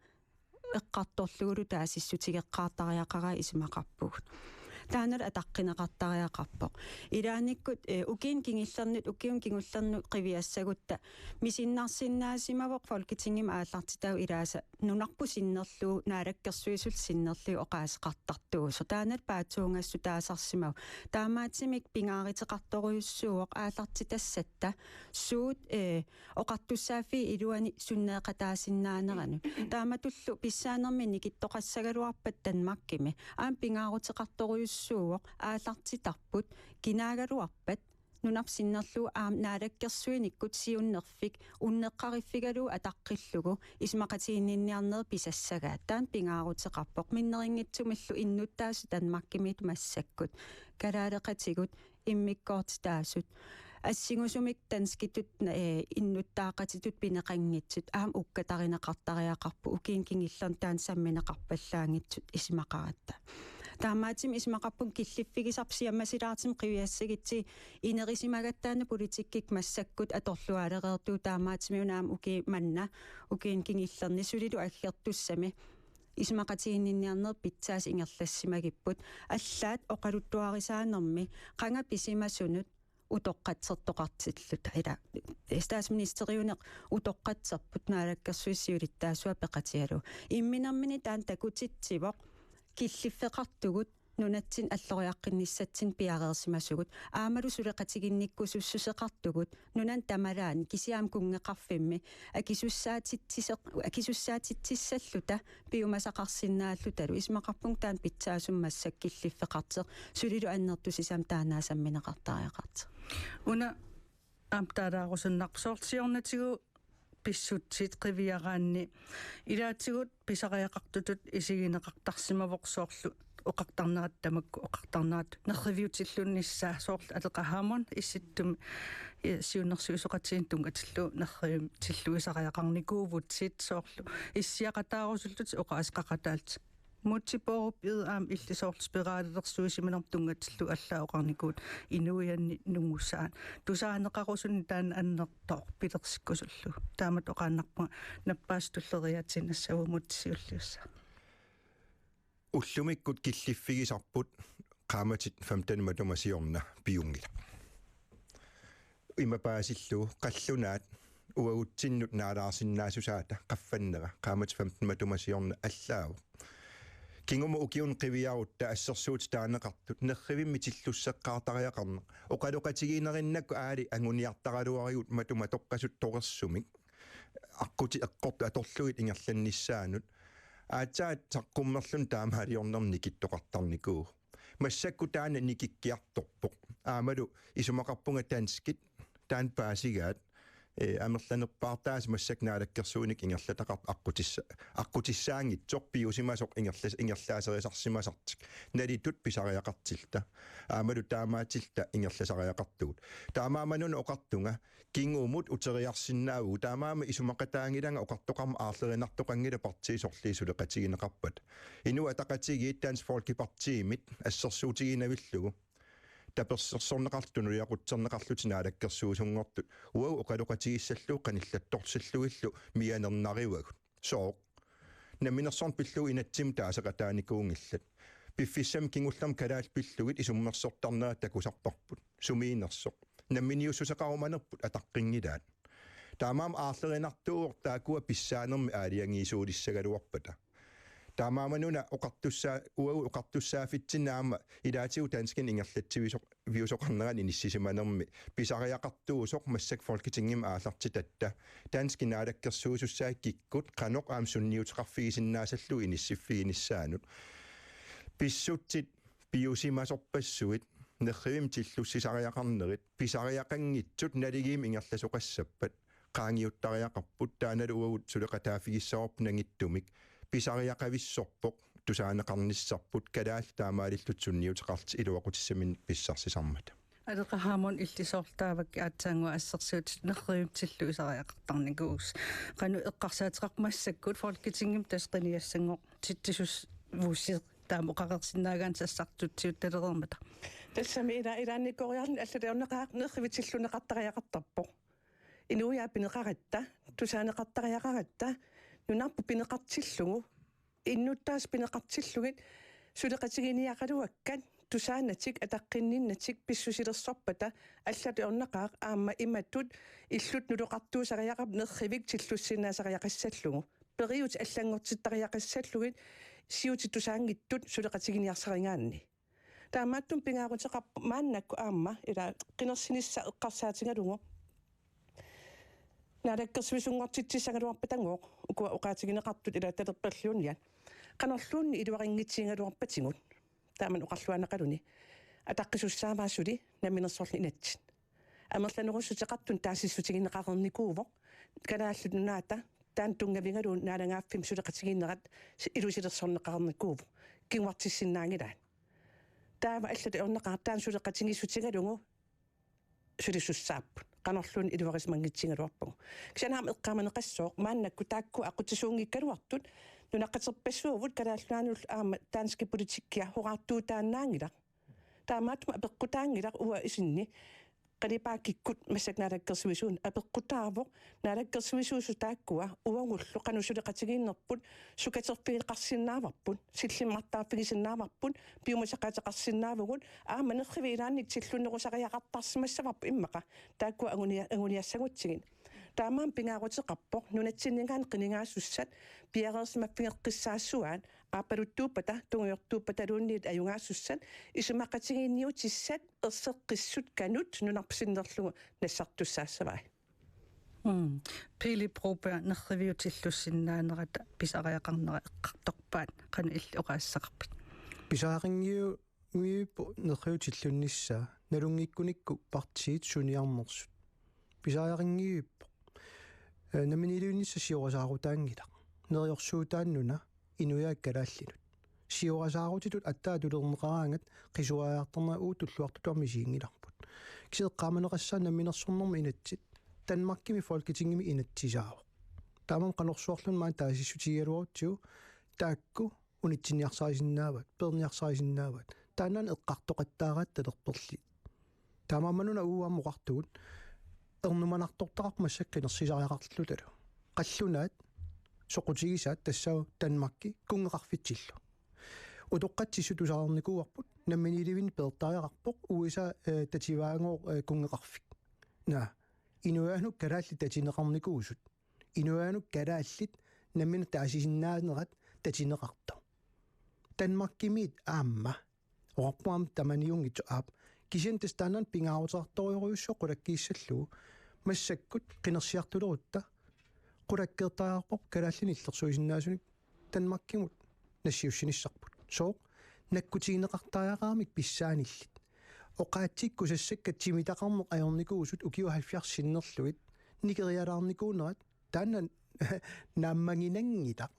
эққарторлугулу таасиссутигеққаартариақара исимақарпугут таанал атаққинеқартариақарпоқ илааниккут укиин кингиллернут укиун кингуллерну қивиассагутта мисиннарсиннаасимавоқ Folketingim ааллартитау илааса нунарпусиннерлуу наалаккерсуисул синнерлуу оқаасеқартартуусо таанал паатуунгассу таасарсимау таамаатимик пингааритеқарторуйуссууоқ аалларти тассатта суут оқартуссаафи илуани суннеэқатаасиннаанерану тааматуллу писсаанерми никиттоқассагалуарпат танмаккими аам пингаарутеқарторуйуссууоқ ааллартитарпут кинаагалуарпат нунарсиннерлуу аам наалаккерсуиниккут сиуннерфик уннеққариффигалуу атаққиллугу исмақатииннинниарнер писассагаат таан пингаарутеқарпоқ миннерингитсумиллу иннуттаасу танмаккимит массаккут калаалеқатигут иммиккоортитаасут ассигусумик танскитут иннуттаақатитут пинеқангитсут аам уккатаринеқартариақарпу укиинкингиллерн таан самминеқарпаллаангитсут исмақаратта таамаатим исмақарпун киллиффигисарпсиаммасилаартим қивиассагитси инерисимагаттаана политиккик массаккут аторлуалереертуу таамаатимиунаам уки манна укиинкингиллерни сулилу аллертуссами исмақатииннинниарнер питсаас ингерлассимагиппут аллаат оқалуттуарисаанерми қанга писимасунут утоққатсертоқартиллута ила стаасминистериунеқ утоққатсерпут наалаккерсуиссиулиттаасуа пеқатиалу имминермини таан такутитсивоқ киллиффеқартугут нунатсин аллориаққинниссатсин пиареерсимасугут аамалу сулеқатигинниккусуссусеқартугут нунан тамалаан кисиаам кунгеқарфимми акисуссаатитсаллута пиумасақарсинааллуталу исмақарпун таан питсаасуммассак киллиффеқартеқ сулилу аннертусисам таанаасамминеқартариақарте уна амтаараарусуннарпсоортиорнатигу писсутсит қивиараанни илаатигут писариақартутут исигинеқартарсимавоқ соорлу оқартарнерат тамакку оқартарнерат нерривиутиллунниссаа соорлу алеқаhaamon исситтум сиуннерсуисоқатсиин тунгатиллу нерривим тиллуисариақарникуувутсит соорлу иссиақатаарусуллут оқаасқақатаалт мутсипооруп аам иллисоорлспираалерсуисиминер тунгатиллу аллаоқарникуут инуианни нунгуссаан тусаанеқарусунни таан аннертоо пилерсиккусуллу таамат оқааннарпа наппаастуллериатсинассаву мутсиуллиусса уллумиккут киллиффигисарпут qaamatit 15 матумасиорна пиунгила имапаасиллу қаллунаат уагутсиннут наалаарсиннаасусаата qaffannера qaamatit 15 матумасиорна аллаау кингума укиун қивиарутта ассерсуут таанеқартут нерривимми тиллуссеққаартариақарне оқалоқатигинериннакку аали ангуниартаралуариут матума тоққасут торерсумик аққути эққорту аторлуит ингерланниссаанут аатсаат саққуммерлун таамаалиорнерни киттоқартарникуу массакку таана никиккиарторпоқ аамалу исумақарпунга таанскит таан паасигаат амерланерпаартаас массакнаалаккерсууник ингерлатақар аққутиссаангит сорпиусимасоқ ингерлаасериасарсимасартик налитут писариақартилта аамалу таамаатилта ингерласариақартугут таамаамануна оқартунга кингуумут утериарсиннааву таамаама исумақатаангиланга оқартоқарма аарлеринартоқангила партиисорлиисулеқатигинеқарпат инуа тақатигииттаанс фолкипартиимит ассерсуутигинавиллугу таперсерсорнеқартуну яқутсернеқарлутинаалаккерсуусунгорту уау оқалоқатигиссаллуу қаниллатторсаллуиллу мианернаривагут соо наминерсорн пиллуу инатсим таасеқатааникуунгиллат пиффиссам кингуллам калаал пиллугит исуммерсортарнера такусарпарпут сумиинерсоқ намминиуссусақаруманерпут атаққингилаат таамаам аарлеринартууор таакуа писсаанерми аалиангиисуулиссагалуарпата таамаамануна оқартуссаа уагу оқартуссаафитсинаама илаатигу таанскин ингерлатсивисоқ виусоқарнеран иниссисиманерми писариақартуусоқ массак фолкитингим ааларти татта таанскин аалаккерсуусуссаа киккут қаноқ аам сунниутеқарфигисиннаасаллу иниссиффигиниссаанут писсутсит пиусимасорпассуит нерривим тиллуссисариақарнерит писариақангитсут налигиим ингерласоқассаппат qaangiuttariaqarput taanaluugut suleqataafigissaorp nangittumik pisariaqavissорпоq тусаанеқарниссарпут калаал таамаалиллут сунниутеқарти илуақутиссамин писсарсисармата алеқаhaamун иллисоорлаавак аатсаангуа ассерсуут нерриумтиллу исариақартарникуус qaну эққарсаатеқармассаккут фолкитингим тасқиниассангоқ титтисус вуссиқ таамоқақерсинаагаан сассартутсиут талерермата тассами илааникориарни аллалеорнеқаақ нерривитиллунеқартариақартарпо инуя пинеқаратта тусаанеқартариақаратта нунарпу пинеқартиллугу иннуттаас пинеқартиллугит сулеқатигиниақалуаккат тусаанатик атаққинниннатик писсусилерсорпата аллатеорнеқаақ аама иматтут иллут нулеқартуусариақап нерривик тиллуссинаасариақассаллугу периут аллангортиттариақассаллугит сиути тусаангиттут сулеқатигиниарсаригаанни таамааттум пингаарутеқар мааннакку аама ила қинерсинисса эққарсаатингалугу наадаккерсуисунгортитсисагалуарпатангоо укуа уqaатигинеқартут ила талерперлуунниа канерлуунни илуарингитсингалуарпатигут тааман уқарлуанеқалуни атаққисуссаамаассули наминерсорли инатсин амерланерусутеқартун таасиссутигинеқарерникууво канааллут нунаата таан тунгавингалуун наалагааффим сулеқатигиннерат илусилерсорнеқарерникууво кингуартиссиннаангилаат таама аллат орнеқар таан сулеқатигиссутигалугу сулиссуссааппут канерлуун илуарисмангитсингалуарпагу кисанаам эққаманеқассоо мааннакку таакку ақутисуунгиккалуартут нунаққатерпассуувут калааллуанул аама таански политиккиа хораартуутаанаангила таамаатма апеққутаангила уа исинни qalipaakikkut massaknaalakkersuisuun apeqqutaarvoq naalakkersuisuusu taakkua uangullu qanusuleqatigiinnerput sukaterpiiqarsinnaavarput sillimmartaaffigisinnaavapput piumasaqateqarsinnaavugut aamanerriviilaannik tillunnerusariaqartarsimassavarpu immaqa taakkua anguniassagutsigin таамаан пингаарутеқарпоқ нунатсиннигаан қинигаассуссат пиареерсимаппингеққиссаассуаат аапалуттууппата тунгиортууппата луунниит аюнгаассуссат исумаққатигиинниутиссат ерсеққиссут канут нунарпсиннерлугу нассартуссаассавай пили пропа нерривиутиллуссиннаанерата писариақарнера эққарторпаат қана илли оқаассақарпит писаарингиу мииппо нерриутиллуннissaa налунгиккуникку партиит суниарнерсут писаарингииппо наминилуунисса сиорасаарутаангилақ нериорсуутааннуна инуяаккалааллинут сиорасаарутитут аттаатулернеқараангат қисуаjaartarna уутуллуартутуармисиингиларпут кисеққааманеқассаа наминерсорнэрми инатсит танмаккими фолкитингими инатсисаавоқ таамам қанорсуарлун маан таасиссутигалуарутсиу таакку унитсиниарсарисиннаават перниарсарисиннаават тааннаан эққартоқаттаараат талерперли таамаамануна ууаамоқартугут эрнуманартортақақ массаккинерсисариақарлу талу қаллунаат соқутигисаат тассау танмакки кунгеқарфитсиллу утоққатсису тусаарникууарпут намминиливин пертариақарпоқ уиса тативаангоо кунгеқарфик на инуаанук калаалли татинеқарникуусут инуаанук калааллит наммина таасисиннаанерат татинеқарта танмаккимит аама орпуам таманиунгитсу аап кисен тестанан пингаарутеқарториориуссоо қулаккииссаллугу массаккут қинерсиартулерутта qulakkertaarpoq kalaalлини иллерсуисиннаасуник танмаккимут нассиуссиниссарпут соо наккутигинеқартариақарамик писсааниллит оқаатсикку сассакка тимитақарнеқ аёрникуусут укиу 70-синнерлугит никериалаарникуунерат таанна нааммагинангита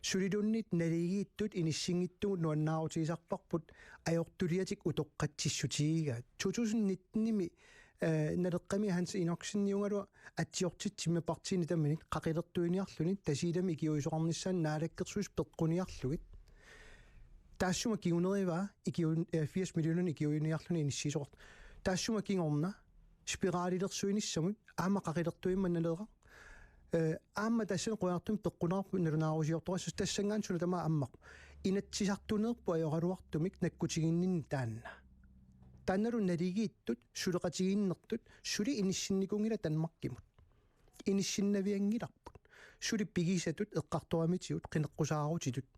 сулилуннит налигииттут иниссингиттугут нуаннаарутигисарпарпут аёртулиатик утоққатсиссутигигаат 2019-ними налеққами ханс иноксинниунгалуа атсиортитсимма партини тамминик қақилертуиниарлуни тасилами киуисоқарниссаан наалаккерсуис пеққуниарлугит таассума кигунерива икиун 80 миллиони киуиниарлуни иниссисоқарт таассума кингорна спиралилерсуиниссамут аама қақилертуимманналеера аама тассин қуяартум пеққунаарпу налунаарусиорторас тассангаан суна тама аммақ inatsisartunerpu ajoraluartumik nakkutiginninni taanna taannaru naligiittut suleqatiginnertut suli inissinnikungila tanmarkimut inissinnaviangilarput suli pigisatut eqqartoramitigut qineqqusaarutilut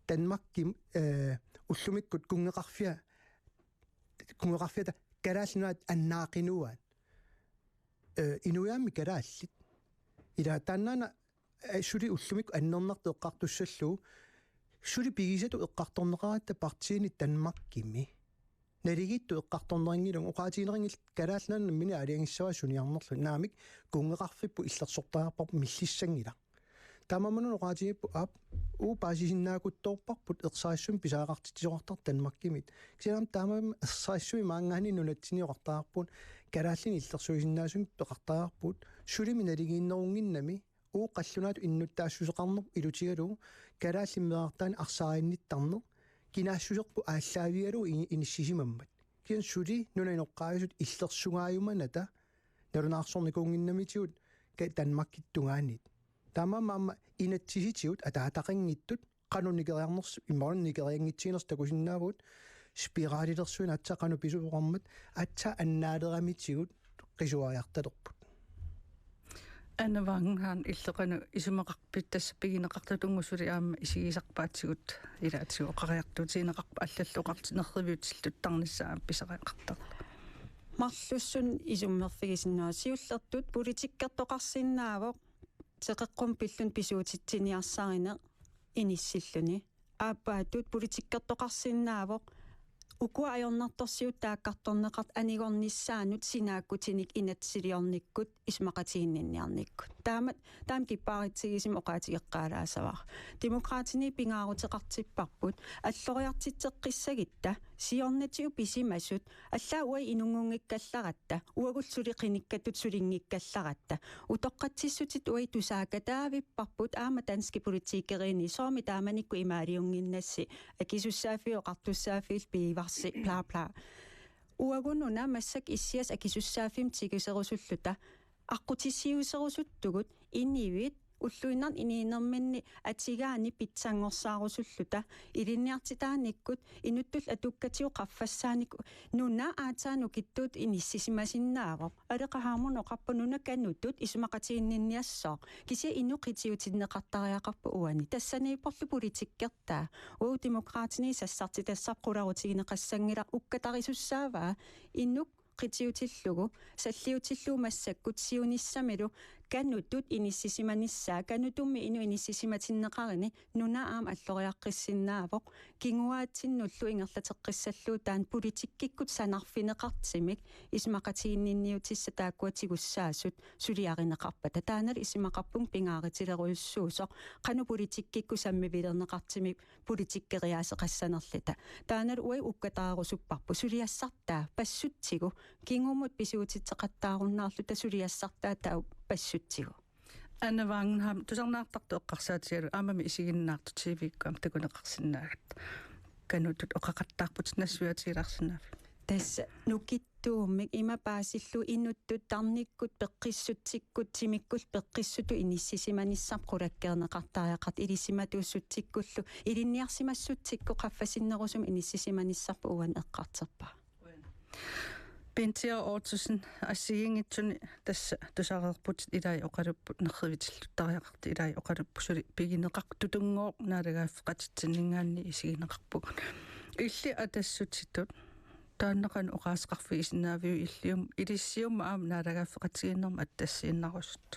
tanmarkim уллумиккут кунгеқарфиата калаалнуат аннаақинуаат инуяамми калааллит ила тааннаана сули уллумик аннернарту эққартуссаллуу сули пигисату эққарторнеқаратта партиини танмаккими налигитту эққарторнерингилун оқаатиинерингил калаалнаана мини алиангиссава суниарнерлу наамик кунгеқарфиппу иллерсортаарпарпу миллиссангила тамаманун оқаатигиппу аап паасисиннаакутторпарпут ерсаассум писаақартитсоқартар танмаккимит кисиам таамам ерсаассуи маангаани нунатсиниоқартаарпут калааллини иллерсуисиннаасум пеқартаарпут сулими налигииннерунгиннами qallunaatu innuttaassусеқарнер илутигалу калааллиммеартаани арсааринниттарнер кинаассусеқпу ааллаавигалу иниссисимаммат киан сули нунаинеққаагисут иллерсугааюманата налунаарсорникуунгиннамитигут ка танмаккиттунгаанит тамамаама инатсиситигут атаатақингиттут qanunnikeriarnersu imorunnikeriangitsiners takusиннаавут спиралилерсуина атсақану писуоқармат атса аннаалерамитигут qisuariartalerput анавангhaan иллеқану исумеқарпит тасса пигинеқартатунгусули аама исигисарпаатсигут илаатсигу оқариартуутиинеқарпа аллаллуқартинерривиутиллут тарниссаа писариақартар марлуссун исуммерфигисиннаа сиуллертут политиккертоқарсиннаавоқ теқеққум пиллун писуутитсиниарсарина иниссиллуни ааппаатут политиккертоқарсиннаавоқ ukua ajornartorsiut taakkartorneqart anigornissaanut sinaakutinik inatsiliornikkut ismaqatiginninniarnikkut taam kippaaritsigisim oqaatigeqqaalaasavaq demokraatini pingaaruteqartipparput alloriartitteqqissagitta siornatiu pisimasut allaa uai inungungikkallaраtta uagulluli qinikkatut sulingikkallaratta utoqqatsissutit uai tusaakataavipparput aama danski politikeriini soomi taamanikku imaaliunginnassi akisussaafiоqartussaafiil piivarsi bla bla uagunnuna massak issias akisussaafim tigiserusulluta aqutissiuserusuttugut inniivit уллуиннар иниинерминни атигаани питсангорсаарусуллута илинниартитааниккут инуттул атуккатиу qaffasaanik нуна аатаану киттуут иниссисимасиннаавоқ алеқахаармуно қарпануна каннуттут исумақатииннинниассоо киси инуқитиутиннеқартариақарпу уани тассанииппорлу политиккертаа уу демократини сассарти тассаққуларутигинеқассангила уккатарисуссааваа иннук qitiutillугу саллиутиллуу массаккут сиунissamilu каннуттут иниссисиманissaa каннутумми ину иниссисиматиннеқарини нуна аам аллориаққиссиннаавоқ кингуаатсиннуллу ингерлатеққиссаллуу таан политиккиккут санарфинеқартимик исмақатииннинниутисса тааккуатигуссаасут сулиаринеқарпата таанал исимақарпун пингааритилеруйуссуусоқ қану политиккикку саммивилернеқартимик политиккериаасеқассанерлита таанал уай уккатаарусуппарпу сулиассартаа пассутсигу кингумут писуутитсеқаттааруннаарлута сулиассартаа тау пассутсигу анавангhaan тусарнаартарту эққарсаатигалу аамами исигиннаарту тивиккам такунеқарсинаагат канутут оқақаттаарпут нассуатигиларсинаафи тасса нукиттууммик имапаасиллу инуттут тарниккут пеққиссутсиккут тимиккул пеққиссуту иниссисиманиссар қулаккернеқартариақарт илисиматууссутсиккуллу илинниарсимассутсикку қаффасиннерусум иниссисиманиссарпу уан эққартерпа пентиа оотсусн ассигингитсуни тасса тусаарерпут илай оқалуппут нерривитиллуттариақарти илай оқалуппу сули пигинеқақ тутунгоо наалагааффеқатитсиннингаанни исигинеқарпуг илли атассутитут тааннеқан оқаасеқарфи исиннаавиу иллиум илиссиум аам наалагааффеқатигиннерма аттассииннарусут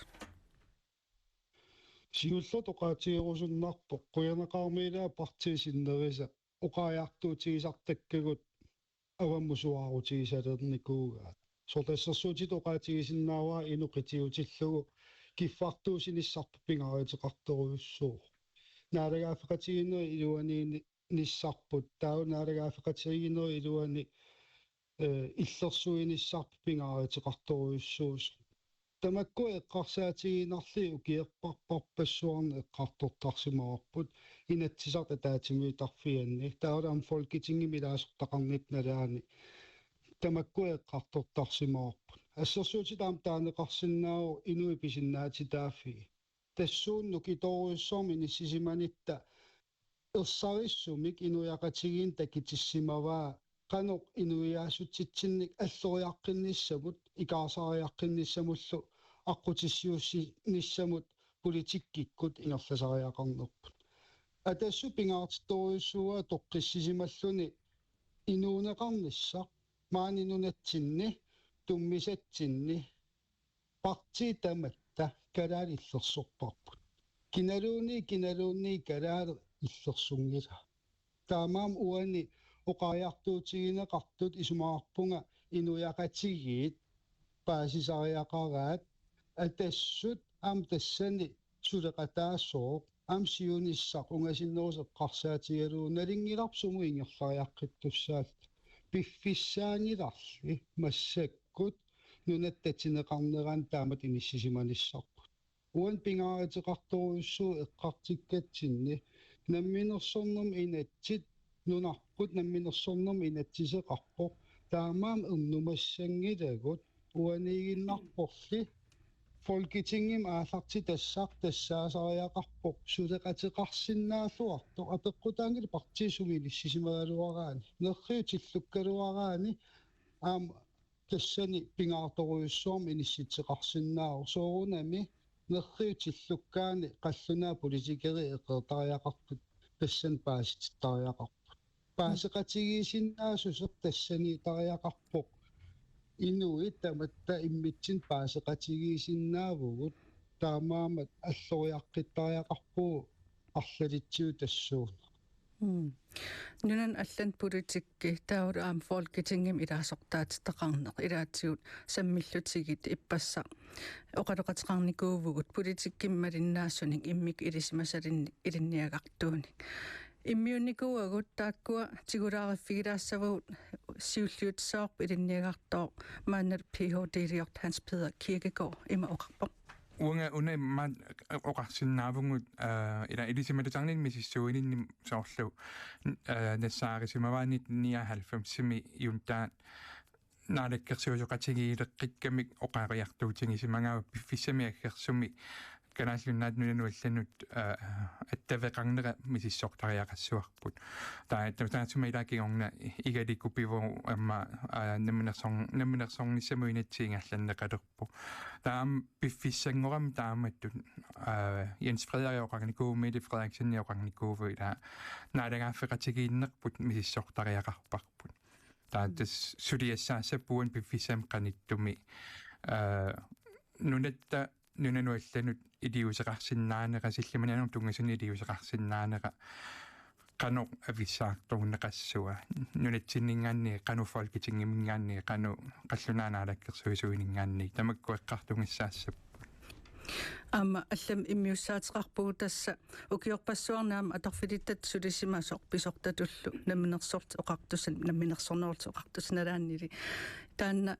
сиуллут оқаатигерусуннарпо қуянеқармилаа партиисиннериса оқааяартуутигисартаккагут аваммусуаарутигисалерникуугаат сортассерсуутит оқаатигисиннааваа инуқитиутиллугу киффартуусиниссарпу пингариутеқарторуйуссуу наалагааффеқатигиннери илуаниини ниссарпут тау наалагааффеқатигиннери илуани иллерсуиниссарпу пингариутеқарторуйуссуус тамакку эққарсаатигинарли укиерпарпарпассуарна эққартортарсимаорпут инатсисарта таатимуитарфианни таалаам фолкитингими лаасортақарнит налаани тамакку эққартортарсимаорпут ассерсуутитаам таанеқарсинаау инуи писиннаатитааффи тассуунну киторуйуссорми ниссисиманитта ерсарissumik inuyaqatigiin takitissимаваа qanoq inuiaasutsitsinnik alloriaqqinnissamut ikaasariaqqinnissamullu аққутиссиусси ниссамут политиккиккут ингерласариақарнерпут атассу пингаартитторюссуа тоққиссисималлуни инуунеқарниссақ маанинунатсинни туммисатсинни парти таматта калаалиллерсорпарпут киналуунни калаале иллерсунгила таамаам уани оқариартуутигинеқартут исумаарпунга инуяқатигиит паасисариақараат атассут ам тассани сулеқатаассоо ам сиунissaq унгасиннерусеққарсаатигалуу налингиларсуму ингерлариаққиттуссаат пиффиссааниларли массаккут нунаттатинеқарнеран таамат иниссисиманиссарпут уан пингааратеқарторуссуу эққартиккатсинни намминерсорнум инатсит нунарпут намминерсорнум инатсисеқарпо таамаам эрнумассангилагут уанигиннарпорли Folketingim ааларти тассаақ тассаасариақарпоқ сулеқатеқарсиннааллуарто апеққутаангили партиисумилиссисимагалуараани нерриутиллуккалуараани аам тассани пингаарторуйуссуарми инисситсеқарсиннаау соорунами нерриутиллуккаани қаллунаа политикери эқертариақарпут тассан пааситтариақарпут паасеқатигиисиннаасусеқ тассани тариақарпоқ инуит таматта иммитсин паасеқатигиисиннаавгут таамаамат аллориаққиттариақарпуу арлалитсиу тассуун нунан аллан политикки тааур аам folketingim илаасортаатиттақарнеқ илаатсиут саммиллутигит иппассақ оқалоқатеқарникуувгут политиккиммалиннаассуник иммик илисимасалинник илинниагартууник иммиунникуагут тааккуа тигулаариффигилаассавагут сиуллиутсаорп илинниагартоо мааннер PhD-лиорт Hans Peter Kirkegaard има оқарпо уанга уна ман оқарсиннаавгут ила илисималутарнин миссуининни соорлу нассаарисимаваанит 99 юнтаат наалаккерсуусоқатигиилеққиккамик оқаариартуутигисимагаава пиффиссамиаггерсуми канааллуннаат нунануалланут аттавеқарнера мисиссортариақассуарпут таатсума илаакигорна игаликупиву амма намминерсорнissamuinatсиингалланнеқалерпу таам пиффиссангорам тааматтут Jens Frederik Frederiksen ила наалагааффеқатигииннерпут мисиссортариақарпарпут таатас сулиассаассаппуан пиффиссам қаниттуми нунатта нунануалланут илиусеқарсиннаанеқа силлиманианер тунгасуни илиусеқарсиннаанеқа qanu avissаарtorunneqassua nunatsinningaanni qanu folketingimmingaanni qanu qallunaanaalakkersuisuiningaanni tamakku eqqartungissaassup amma allam immiussaateqarpugu tassa ukiorpassuarnaama atarfilittat sulissimasoq pisortatullu namminersort oqartusan namminersornerut oqartusnalaannili taanna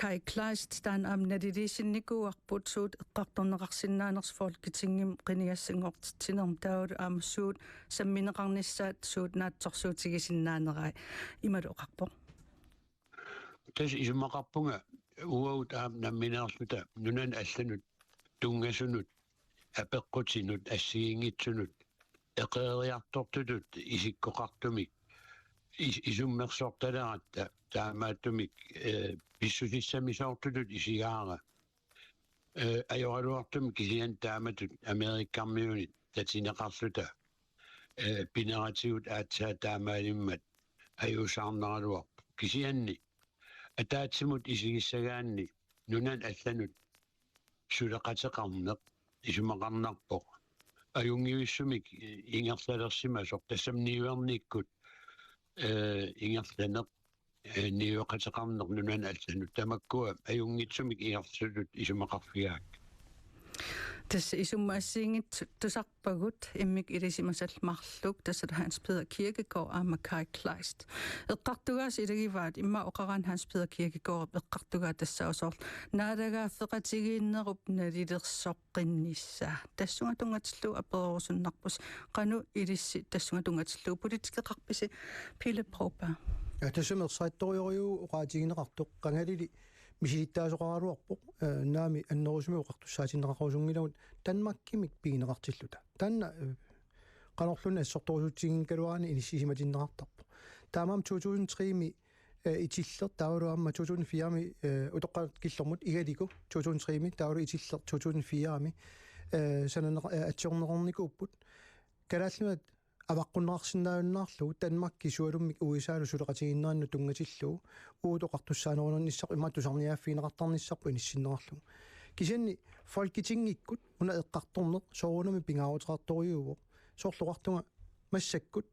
Kai Kleist taan amnaliliisinnikuarput suut eqqartorneqarsinnaanerс folketingim qiniassangortinerm taulu aamussuut sammineqarnissaat suut naatsorsuutigisinnaaneraai imalu oqarpo tas isumaqarpunga uaut aam nammineersuta nunan allanut tungasunut apeqqutsinut assiingitsunut eqeeriartortutut isikkoqartumik isummersortaleratta taamaattumik pissusissamisoortutut isigaara ajoraluartumik kisian taamatut amerikkarmiunit tatineqarluta pineratigut aatsaa taamaalimmat ajusaarneraluarp kisianni ataatsimut isigissagaanni nunan allanut suleqateqarneq isumaqarnarpoq ajungiuissumik ingerlalersimasoq tassamniuernikkut ingerlaneq niuqateqarneq nunan allanut tamakkua ajungitsumik ingerlulut isumaqarfigaak tässä isumaassiingit tusarpagut immik ilisimasalmarluk tässä Hans Peter Kirkegaard aama Kai Kleist eqqartugaas ilagivaat imma oqaran Hans Peter Kirkegaard eqqartugaa tässä osor naadagaafeqatigiinnerup nalilersoqqinissa tassunga tungatillu aperusunnarpus qanu ilissi tassunga tungatillu politikeqarpisi Pille Proba tassumersaittorioriu oqaatigineqartoq qangalili мисилиттаасоқаралуарпоқ наами аннерусуми оқартуссаатиннеқақарусунгилавут танмаккимик пигинеқартиллута таанна qanorluna assortoruutiingin kaluarani inissisimatinnerartarpu taamam 2003 itiller taaluamma 2004 utoqqaat killormut igaliku 2003 taalu itiller 2004 sanan atsiornerornikuupput kalaalluat аваққуннеқарсинааюннаарлу танмакки суалуммик уисаалу сулеқатигиннеранну тунгатиллу уутоқартуссаанерунерниссақ имааттусарниааффинеқартарниссарпу иниссиннеқарлу кисианни фолкитингиккут уна эққарторнеқ соорунами пингааутеқарторюуво соорлоқартунга массаккут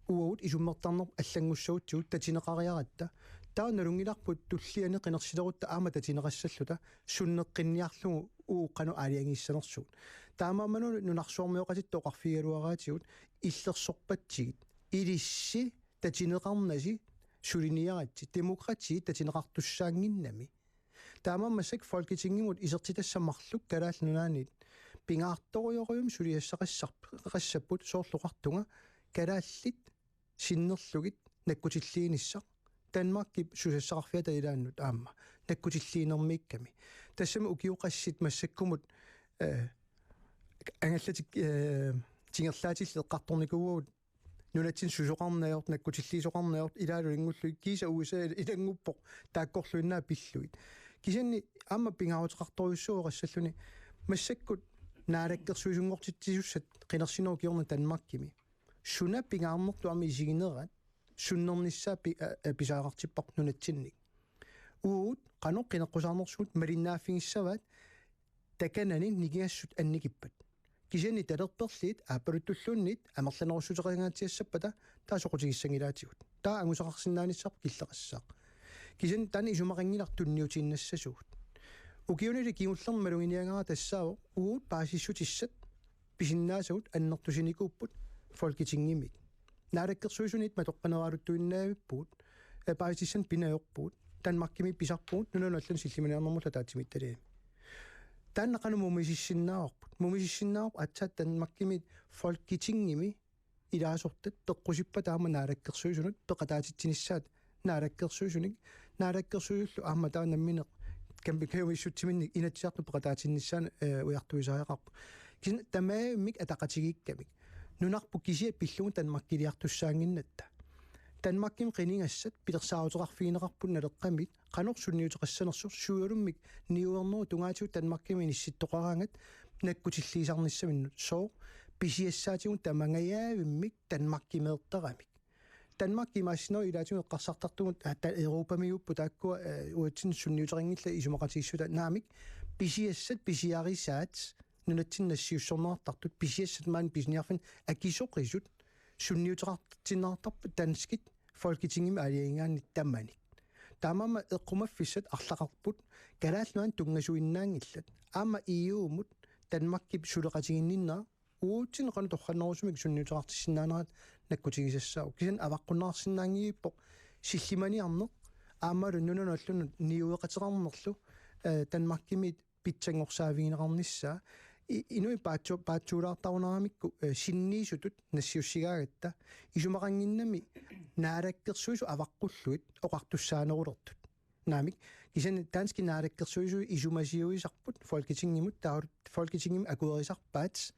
уут исуммертарнер аллангуссаутсуут татинеқариаратта тааналунгиларпут туллиане қинерсилерутта аама татинеқассаллута суннеққинниарлугу ууққану аалиангиссанерсуут таамааману нунарсуармеоқатиттоқарфигалуараатигут иллерсорпатсигит илисси татинеқарнаси сулиниаратси демократии татинеқартуссаангиннами таамааммасак фолкитингимут исертитассамарлук калаалнунаанит пингаарториориум сулиассақассаппут соорлоқартунга калааллит синнерлугит наккутиллииниссақ Danmark susassaqarfiata ilaannut aamma nakkutilliinermiikkami tassama ukiuqassit massakkumut angallatik tingerlaatille eqqartornikuugut nunatsin susoqarnaajort nakkutilliisoqarnaajort ilaaluingullu kiisa USA ilanguppoq taakkorluinnaa pilluit kisanni aamma pingaruteqartoriussuoqassalluni massakkut naalakkersuisungortitsisussat qinersinoo kiorna Danmarkimi suna pingaarnertu ami isiginerat sunnernissaa pisaaqartippoq nunatsinnik uut qanoq qineqqusarnersuut malinnaaffiнгissavaat takanani nigiassut annikippat kisani talerperliit aapalutullunnit amerlanerussutеқингаатиассаппата таасоқутигиссангилаатигут таа ангусақарсинаанissaq киллеқассаақ кисани тани исумақангилартунниутииннассасуут укиунили кигуллерма малугиниангара тассаавоқ уут паасиссутиссат писиннаасагут аннертусиникууппут фолкитингимик наараккерсуисунит матоққанералуттуиннаавиппуут паасиссан пинаёрпуут танмаккими писарпуут нунаналлан силлиманиарнэрмула таатимитталиами тааннақану мумисиссиннаорпут атсаат танмаккими фолкитингими илаасортат пеққусиппа таама наараккерсуисунут пеқатаатитсинissaат наараккерсуисуллу аама таанамминеқ камбикаюиссутсиминник инатсиарту пеқатаатиннissaан уяртуисариақарпу кисна тамаамик атақатигиккамик нунарпу кисиа пиллугу танмаккилиартуссаангиннатта танмакким qinингассат пилерсааутерарфигинеқарпут налеққамит қанор сунниутеқассанерсур суйулуммик ниуернеру тунгаатиу танмаккими нисситтоқараангат наккутиллиисарниссаминнут соо писиассаатигун тамангаяавиммик танмаккимеэртарамик танмаккимаассиноо илаатигу эққарсартартугут европамиуппу тааккуа уатсин сунниутерингилла исумақатииссута наамик писиассат писиарисаат нунатсиннассиуссорнеартартут писиассат маан писниарфин акисоқисут сунниутерартиннаартарпут танскит фолкитингими алиингаанни тамманик таамаама эққумаффиссат арлақарпут калааллуан тунгасуиннаангиллат аама иуумут танмаккип сулеқатигинниннаа уутсин қану торханнерусумик сунниутерартиссинаанерат наккутигисассаау кисан аваққуннаарсинаангииппоқ силлиманиарнеқ аамалу нунаналлунут ниуеқатерарнерлу танмаккимит питсангорсаавигинеқарнissaа инуи паатсуулаартарунерамикку синниисутут нассиуссигаагатта исумақангиннами наалаккерсуису аваққуллуит оқартуссаанерулертут наамик кисани таански наалаккерсуису исумасиуисарпут фолкитингимут таалут фолкитингими акуерисарпаат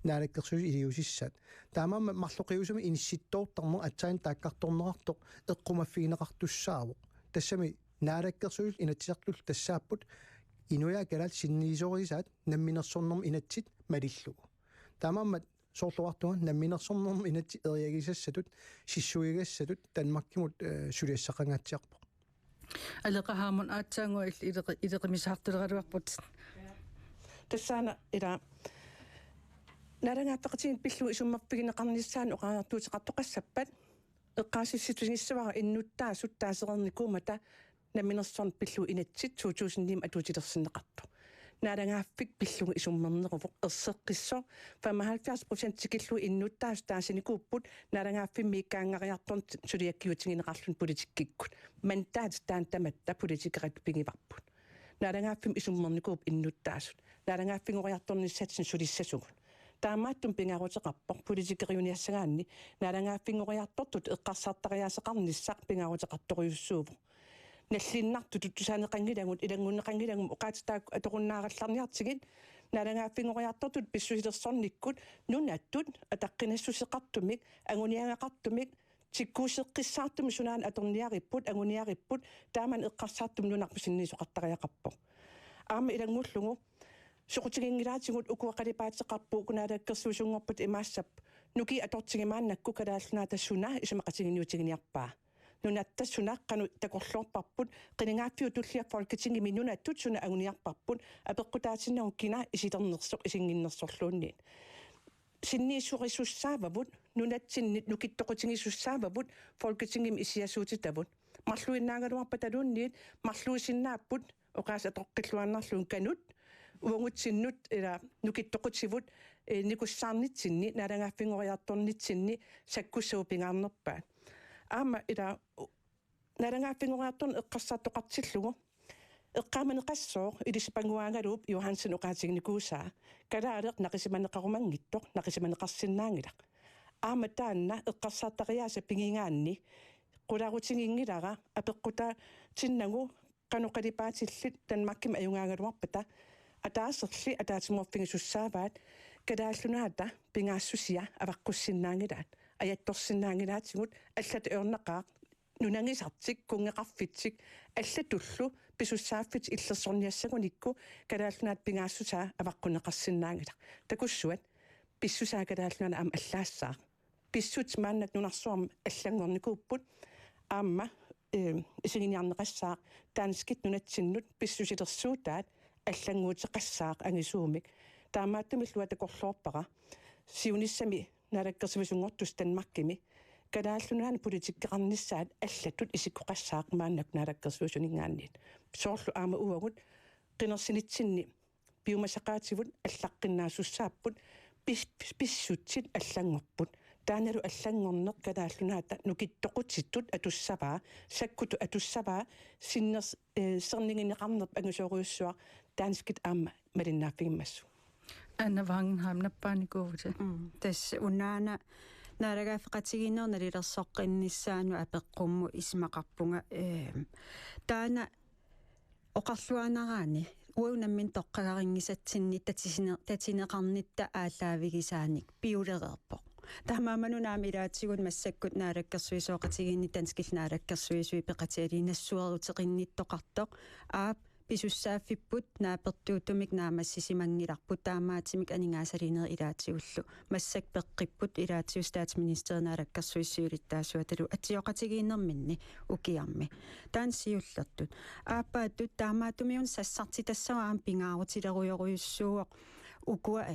наалаккерсуису илиусиссаат таамаама марлоқиусами инисситтоортарнер атсаин тааккарторнеқартоқ эққумаффигинеқартуссаавоқ тассами наалаккерсуис инатсиартул тассааппут инуя калаат синнисорисаат намминерсорнерм инатсит малиллугу таамаама соорлуартуга намминерсорнерм инатси эриагисассатут сиссуигассатут танмаккимут сулиассақангаатсиарпо алеқаhaamун аатсаангуа илеқимисаартулераруарпут тассаана ила нарангааттақатигин пиллу исуммарпигинеқарниссаан оқаартуутеқартоқассаппат эққаасисситугиссавара иннуттаа суттаасерерникуумата намминерсорн пиллу инатсит 2009 атуутилерсиннеқарту наалангааффик пиллугу исуммернеруво ерсеққиссо 75% тикиллу иннуттаас таасиникууппут наалангааффи миккаангариарторн сулиаккиутигинеқарлун политиккиккут мантаат таантаматта политикерат пигиварпут наалангааффим исуммерникууп иннуттаасут наалангааффингориарторниссатсин сулиссасугут таамааттум пингарутеқарпор политикериуниассагаанни наалангааффингориартортут эққарсартариаасеқарниссақ пингарутеқарториуссууву наллиннарту туттусаанеқангилагут илангуннеқангилагум оқаатитаак аторуннааралларниартигит Narangaafingoriartortut pissusilersornikkut nunattut ataqqinassuseqartumik anguniangaqartumik tikkuuseqqissaartum sunaan atorniaripput anguniaripput taaman eqqarsaartum nunarpisinnisoqartariaqarpoq aama ilangullugu soqutigingilaatigut ukuaqalipaatseqarpu kunaalakkersuusungorput imaassap nuki atortigimaannakku kalaallunaata suna isimaqatiginiutiginiarpaa nunattassuna takorluorparput qiningaaffiu tullia folketingimi nunattut suna anguniarparput apeqqutaatinnagu kina isiternersoq isinginnersorluunniit sinniissuqissussaavavut nunatsinnit nukittoqutigissussaavavut folketingim isiasuutitavut marluinnaagaluarpataluunniit marluisinnaapput oqaas atoqqilluannarluun kanut uangutsinnut ila nukittoqutivut nikussaarnitsinni nalangaafingoriartornitsinni sakkussuupingaarnerpaat aama ila nalangaafingoriartorn eqqarssaartoqartillugu eqqaamaneqassooq ilisipanguaagaluup Johansen oqaatignikussaa kalaaleq naqisimaneqarumangittoq naqisimaneqarsinnaangilaq aama taanna eqqarssaartariaasa pingingaanni qulaarutigingilara apeqquta tinnagu qanuqalipaatillit Danmarkim ajungaagaluarpata ataaserli ataatimorfingisussaavaat kalaallunaata pingaassusia avaqqussinnaangilaat ajattorsinnaangilaatigut allat eornaqaaq nunangisartik kungeqarfitsik allatullu pisussaaffit illersorniassagunikku kalaallunaat pingaassusaa avaqqunneqarsinnaangilaq takussuat pissusaa kalaallunaana am allaassаа pissut maannat nunarsuam allangornikuupput aamma isinginiarneqassaa taanskit nunatsinnut pissusilersuutaat аллангуутеқассаақ ангисуумик таамааттамиллуа такорлуорпара сиунissami налаккерсимисунгортус танмаркими калааллунаани политиккеқарниссаат аллатут исиккоқассаақ мааннак налаккерсуусунингаанниит соорлу аама уагут қинерсинитсинни пиумасақаативут аллаққиннаасуссааппут писсутсит аллангорпут тааналу аллангорнеқ калааллунаата нукиттоқутиттут атуссаваа саккуту атуссаваа синнерс сернигинеқарнерп ангусоориуссуа таанскит аама малиннааффигиммассу Anna Wangenheim nappaanikuuvute тас унаана наалагаафеқатигинерналилерсоққиннissaanu апеққумму исмақарпунга таана оқарлуанараани уунаммин тоққагарингисатсинни татинеқарнитта ааллаавигисааник пиулереерпоқ тамааманунаами илаатигут массаккут наалаккерсуисооқатигинни танскилнаалаккерсуисуи пеқатиалинассуарутеқинниттоқартоқ аап писуссааффиппут наапертуутумик наамассисимангиларпут таамаатимик анингаасалинер илаатигуллу массак пеққиппут илаатиус таатиминистернаалаккерсуиссиулиттаасуа талу атиоқатигииннэрминни укиарми таансиуллертут ааппааттут таамаатумиун сассарти тассараам пингаарутилеруйоруйуссууоқ укуа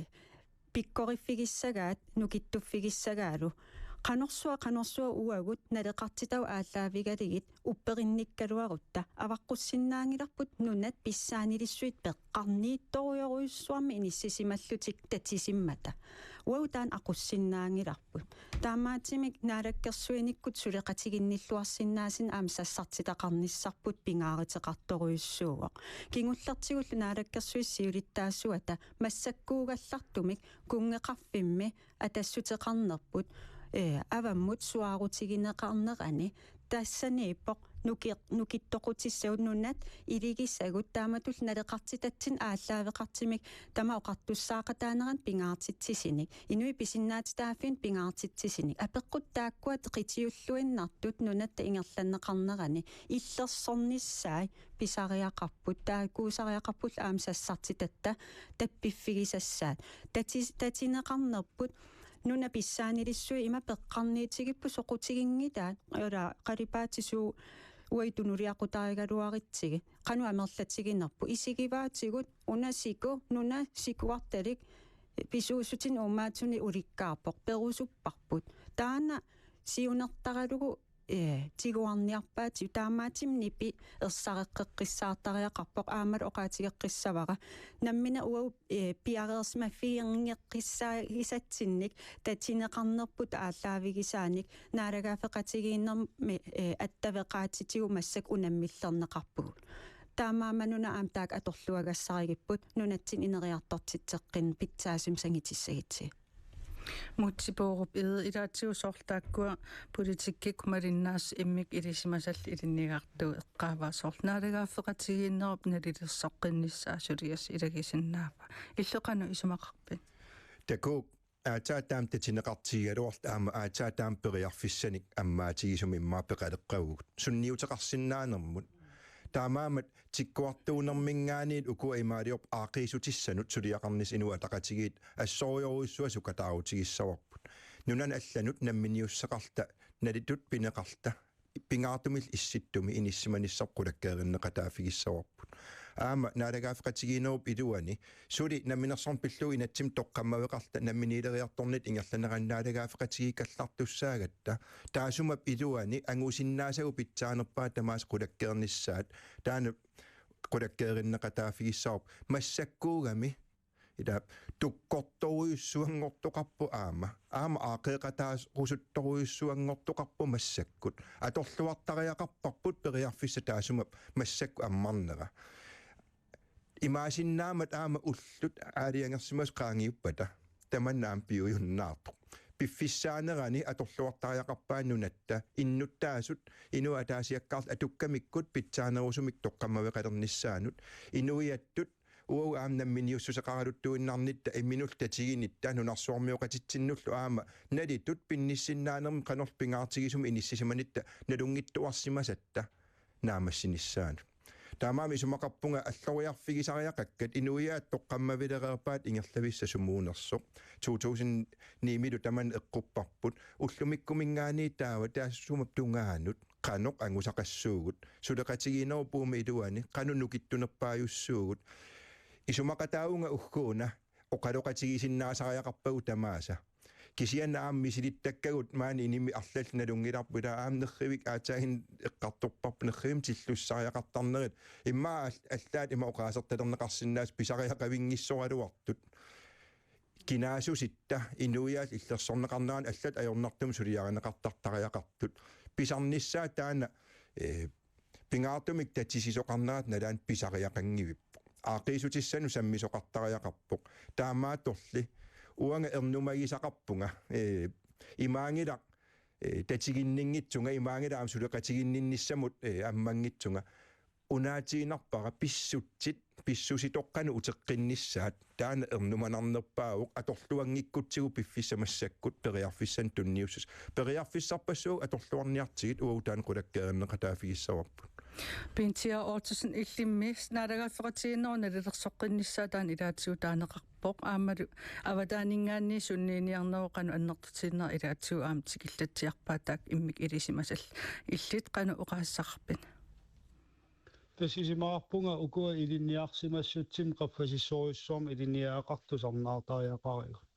пиккориффигиссагаат нукиттуффигиссагаалу qanorsuа uagut naleqartitau aalлаавигалигит упперинниккалуарутта аваққуссиннаангиларпут нунат писсаанилиссуит пеққарниитторуйоруйуссуарми иниссисималлутик татисиммата уаутаан ақуссиннаангиларпут таамаатимик наалаккерсуиниккут сулеқатигинниллуарсиннаасин аама сассартитақарниссарпут пингааритеқарторуйуссууоқ кингуллертигуллу наалаккерсуиссиулиттаассуата массаккуугаллартумик кунгеқарфимми атассутеқарнерпут аваммут суаарутигинеқарнерани тассанииппоқ нукиттоқутиссагут нунат илигиссагут тааматул налеқартитатсин ааллаавеқартимик тамаоқартуссаақатаанеран пингаартитсисиник инуи писиннаатитааффин пингаартитсисиник апеққут тааккуа теқитиуллуиннартут нунатта ингерланнеқарнерани иллерсорниссаи писариақарпут таакуусариақарпут аам сассартитатта таппиффигисассаат татинеқарнерпут нуна писсаанилиссуи има пеққарниитигиппу соқутигингитаат ала қалипаатисуу уайтунулиақутаригалуаритсиги қану амерлатигинерпу исигиваатигут унасику нуна сикуарталик писуусутин уумаатуни уликкаарпоқ перусуппарпут таана сиунертаралугу тигуарниарпаати таамаатимнипи ерсареққиссаартариақарпоқ аамал оқаатигеққиссавара наммина уау пиареерсмаффиернгеққиссаа исатсинник татинеқарнерпут ааллаавигисааник наалагаафеқатигииннерми аттавеқаатитигу массак унаммиллернеқарпугут таамаамануна аамтаак аторлуагассаригиппут нунатсин инериартортитсеққин питсаасим сангитиссагитси Mutsiporup ilaatsiusortaakua politikkik malinnaas immik ilisimasall ilinigartu eqqaavaasorl naalegaafeqatigiinnerup nalillersoqqinnissaa sulias ilagisinnaapa иллоqanu isumaqarpit taku aataataam tatineqartigaluart aama aataataam periarfissanik ammaatigisum immaa peqaleqqagugut sunniuteqarsinnaanermut taamaamat tikkuartuunermingaaniit ukua imaaliorp aaqiisutissanut suliaqarnis inua taqatigiit assoriorussuа sukataarutigissavарпут nunan allanut namminiussaqarta nalitut pineqarta pingaartumil issittumi inissimanissarqulakkeerinneqataafigissavарпут aama naalagaafeqatigiinerup iluani suli namminersorn pillu inatsim toqqammaveqarta namminiileriartornit ingerlanaqannaalegaafeqatigikallartussaagatta taasumap iluani angusinnaasagu pitsaanerpaa tamaas qulakkeernissaat taana qulakkeerinneqataafigissavарп massakkuugami ida tukkortoruissuangortoqarpu aama aaqiiqataas qusuttoruissuangortoqarpu massakkut atorluartariaqarparput periarfissa taasumap massakku ammarnera imaasinaamat aama ullut aaliangersimas qaangiuppata tamannaam piuyunnaartoq piffissaanerani atorluartariaqarpaannunatta innuttaasut inuataasiakkaart atukkamikkut pitsaanerusumik toqqammaveqalernissaanut inuiattut uau aamnamminiussuseqaraluttuinnarnitta imminul tatiginnitta nunarsuarmiuqatitsinullu aama nalitut pinnissinaanerm qanorpingaartigisum inissisimanitta nalungittuarsimasatta naamassinissaanu taamaami isumaqarpunga alloriarfigisariaqakkat inuiaat toqqammavilereerpaat ingerlavissa sumuunersoq 2009 taman eqqupparput ullumikkumingaani taawa taassumap tungaanut qanoq angusaqassuugut suleqatigiinerupuumi iluani qanunukittunerpaajussuugut isumaqataunga ugguuna oqaloqatigisinnaasariaqarpagu tamaasa kisianna aammisilittakkagut maani inimi arlalnalungilarpula aamnerrivik aataagin eqqartorparp nerrivim tillussariaqartarnerit immaa allaat ima oqaasertalerneqarsinnaas pisariaqavingissoraluartut kinaasusita inuiaat illersorneqarneraan allat ajornartum suliareneqartartariaqartut pisarnissaa taana pingaartumik tatisisoqarnerat nalaan pisariaqangivippu aaqiisutissanu sammisoqartariaqarpoq taamaatorli uanga ernumagisaqarpunga imaangilaq tatiginninngitsunga imaangila aam suleqatiginninnissamut ammangitsunga unaatiinarpara pissutsit pissusitoqqanu uteqqinnissaat taana ernumanarnerpaavuq atorluangikkutsigu piffissamassakut periarfissan tunniussus periarfissarpassuug atorluarniartigit uautaan qulakkeerinneqataafigissavарпут Pintia ortusen illimmis naalaгаффеqatigiinneruna lilersoqqinnissaataан ilaatiutaaneqarpoq aamalu avataaninngaanni sunniiniarneruqanu annertutiinner ilaatiu aam tikillatiarpaataak immik ilisimasall illit qanu uqaassaqarpin Tasisimaarpunga ukua ilinniarsimassutsim qaffasissoruissuarm iliniaaqartusarnaartariaqarigut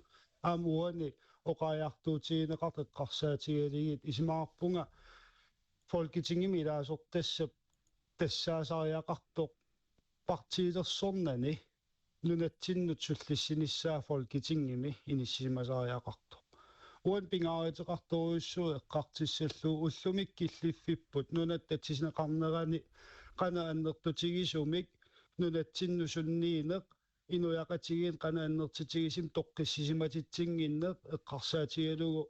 aam uani oqaajartuutigineqart eqqarsaatigaligit isimaarpunga folketingimi ilaasortassap тассаасариақарпоқ партиилерсорнани нунатсиннут суллиссинissaa folketingimi иниссимасариақарто уан пингааритеқарторуйссуу эққартиссаллуу уллумик киллиффиппут нунаттатсинеқарнерани қана аннертутигисумик нунатсинну сунниинеқ инуяқатигиин қана аннертитигисим тоққиссисиматитсингиннеқ эққарсаатигалугу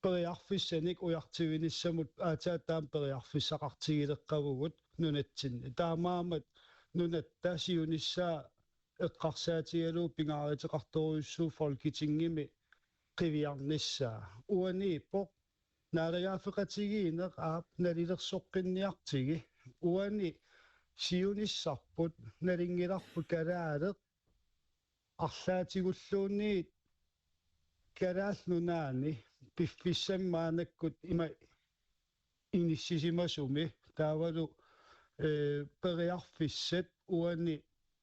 periarfissanik ujartivinissamut aataataam periarfissaqartigileqqavugut nunatsinni taamaamat nunatta siunissaa eqqarsaatigaluu pingaariteqartoruissuu folketingimi qiviarnissaa uaniippoq naalaгаafeqatigiineq aap nalilersoqqinniartigi uani siunissarput nalingilarput kalaaleq арлаатигуллуунниит калаалнунаани пиффиссаммаанаkkut има иниссисимасуми таавалу периарфиссат уани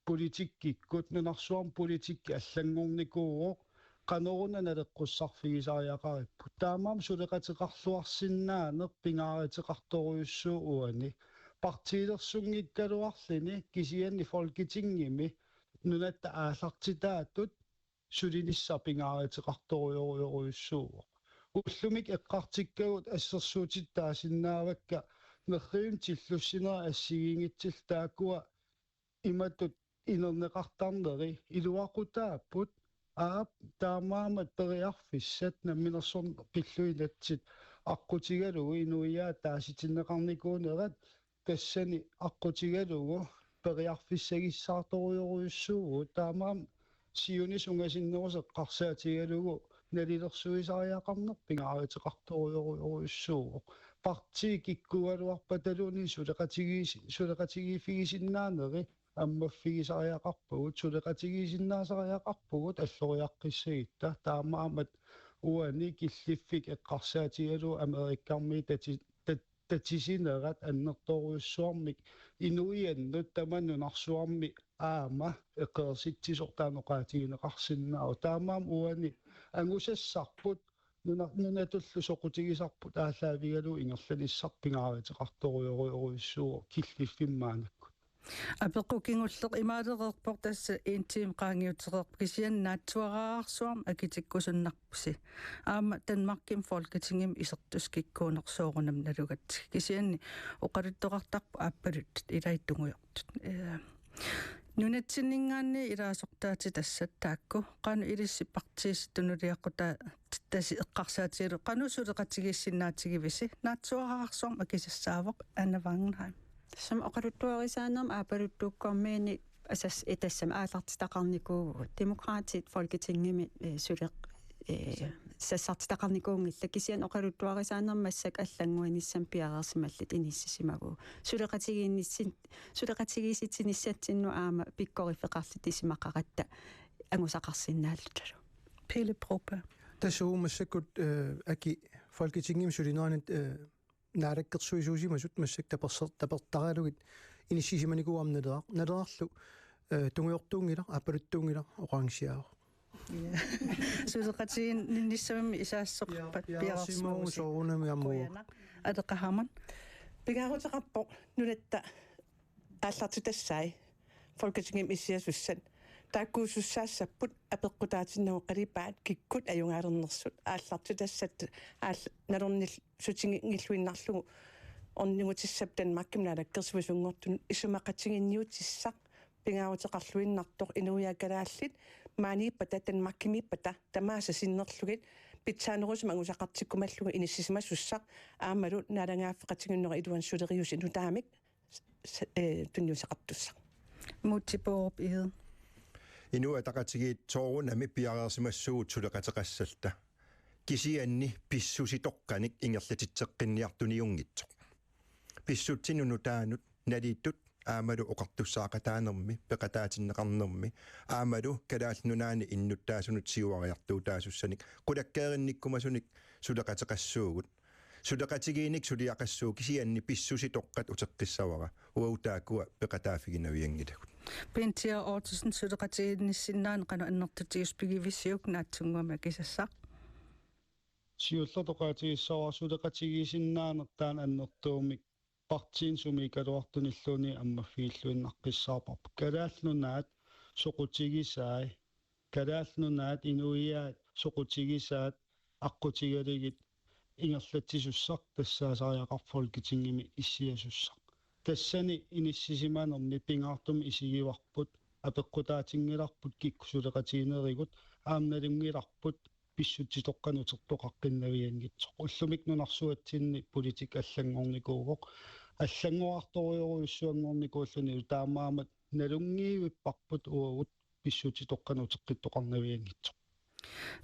политиккиккут нунарсуарм политикки аллангорникууоқ qanoruna naleqqussarfigisariaqarippu taamaam suleqateqarluarsinnaanер pingaariteqartoruyussuu uani partiilersunngikkaluarlini kisianni folketingimi nunatta aallartitaatut sulinissa pingaariteqartoruyussuu ullumik eqqartikkagut assersuutittaasinnaavakka nerriim tillussinera assigiingitsil taakua imatut inerneqartarneri iluaqutaapput таамаамат периарфиссат намминерсорн пиллуилатсит аққутигалугу инуиаа тааситиннеқарникуунерат тассани аққутигалугу периарфиссагиссаарторуйоруйуссуугу таамаам сиуни сунгасиннерусеққарсаатигалугу налилерсуисариақарнерпинга аritеқарторуйоруйуссуугу парти киккуалуарпаталуни сулеқатигифигисиннаанери аммаффигисариақарпугут сулеқатигисиннаасариақарпугут аллориаққиссагитта таамаамат уани киллиффик эққарсаатигалу америккарми татисинерат аннерторуйуссуармик инуианнут таманнунарсуарми аама эққерситсисортааноқаатигинеқарсиннаау таамаам уани ангусассарпут нунатуллу соқутигисарпут ааллаавигалу ингерланissarpingaaritеқарторуйоруйуссуу киллиффиммаанакку апеққукингуллеқ имаалеқерпор тасса интим qaangiuteqerp kisian naatsuarаарsuarm akitikkusunnarpusi aama Danmarkim Folketingim isertuskikkuunersoorunam nalugat kisianni oqaluttoqartarpu aappalut ilaittunguyortut nunatsinningaanni ilaasortaati tassat taakku qanu ilissippartiisittunuliaqqu tasi eqqarsaatilu qanu suleqatigiissinnaatigivissi naatsuarаарsuarm akisassaavoq Anna-Wangenheim Som oqaluttuarisaanam aapaluttuukkormiini asas etassam aallartitaqarnikuugut demokraatit folketingimi suleq sassartitaqarnikuungilla kisian oqaluttuarisaanam massak allanguanissam piareersimallit inississimagu suleqatigiisitsinissatsinnu aama pikkoriffeqarlit isimaqaqatta angusaqarsinnaalluttalu Pelle Propa тасууумассакут аки folketingim sulinaanit наараккерсуисуусимасут массак тапертараалугит иниссисиманикуамналераа налерарлу тунгиортуунгила апалуттуунгила оqaангсиаа сулеқатигин нинниссамми исаассоқарпат пиарсимуу соорунами аммуу атеқахаман пигаарутеқарпо нулатта ааллартутассай folketingim исиасуссат тааккуусуссаассаппут апеққутаатиннагу қалипаат киккут аюнгаалернерсут ааллартутассат налернил сутингиллуиннарлугу орнигутиссап Danmarkim налаккерсуисунгортун исумақатигинниутиссақ пингаарутеқарлуиннартоқ инуиакалааллит мааниппата Danmarkimиппата тамааса синнерлугит питсаанерусма ангусақартиккумаллугу иниссисимассуссақ аамалу налангааффеқатигиннера илуан сулериус инутаамик тунниусақартуссақ мутипооп иед инуа тақатигиит тоорунами пиареерсимассуут сулеқатеқассалта кисианни писсуситоққаник ингерлатитсеққинниартуниунгитсоқ писсутсинуну таанут налииттут аамалу оқартуссаақатаанерми пеқатаатиннеқарнерми аамалу калаалнунаани иннуттаасунут сиуариартуу таасуссаник қулаккааринниккумасуник сулеқатеқассуугут сулеқатигииник сулиақассуу кисианни писсуситоққат утеққиссавара уаутаакуа пеқатаафигинавиангилагут пентиа оотсен сулеқатигинниссиннаан қану аннертутигиспигивиссиук наатсунгуама кисассақ сиуллатоқаатигиссаваа сулеқатигисиннаанертаан аннертуумик партиин сумикалуартуниллуни аммаффииллуиннаққиссаарпарп калаалнунаат соқутигисаи калаалнунаат инуиаат соқутигисаат аққутигалигит ингерлатсисуссақ тассаасариақар folketingimi иссиасуссақ тассани иниссисимаанерми пингаартум исигиварпут апеққутаатингиларпут киккусулеқатигинеригут аамналунгиларпут писсутситоққанутертоқаққиннавиангитсоқ уллумик нунарсуатсинни политик аллангорникуугоқ аллангоарторуйоруйуссуангорникууллуни таамаамат налунгиивиппарпут уагут писсутситоққанутеққиттоқарнавиангитсоқ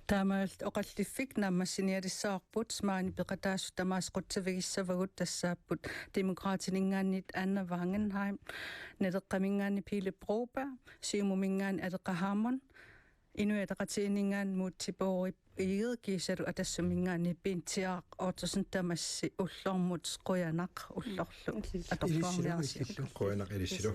таамаалт оқаллиффик наамассиниалиссаарпут смаани пеқатаасу тамаасқутсавигиссавагут тассааппут демократинингааннит Anna-Wangenheim нелеққамингаани Pelle Propa сиумумингаани алеқахаамон инуятақатиинингаан муутсипоорип иигкисалу атассумингаани пинтиаақ оотсен тамасси уллормут қуянақ уллорлу аторлуарниарси қуянақ илиссилу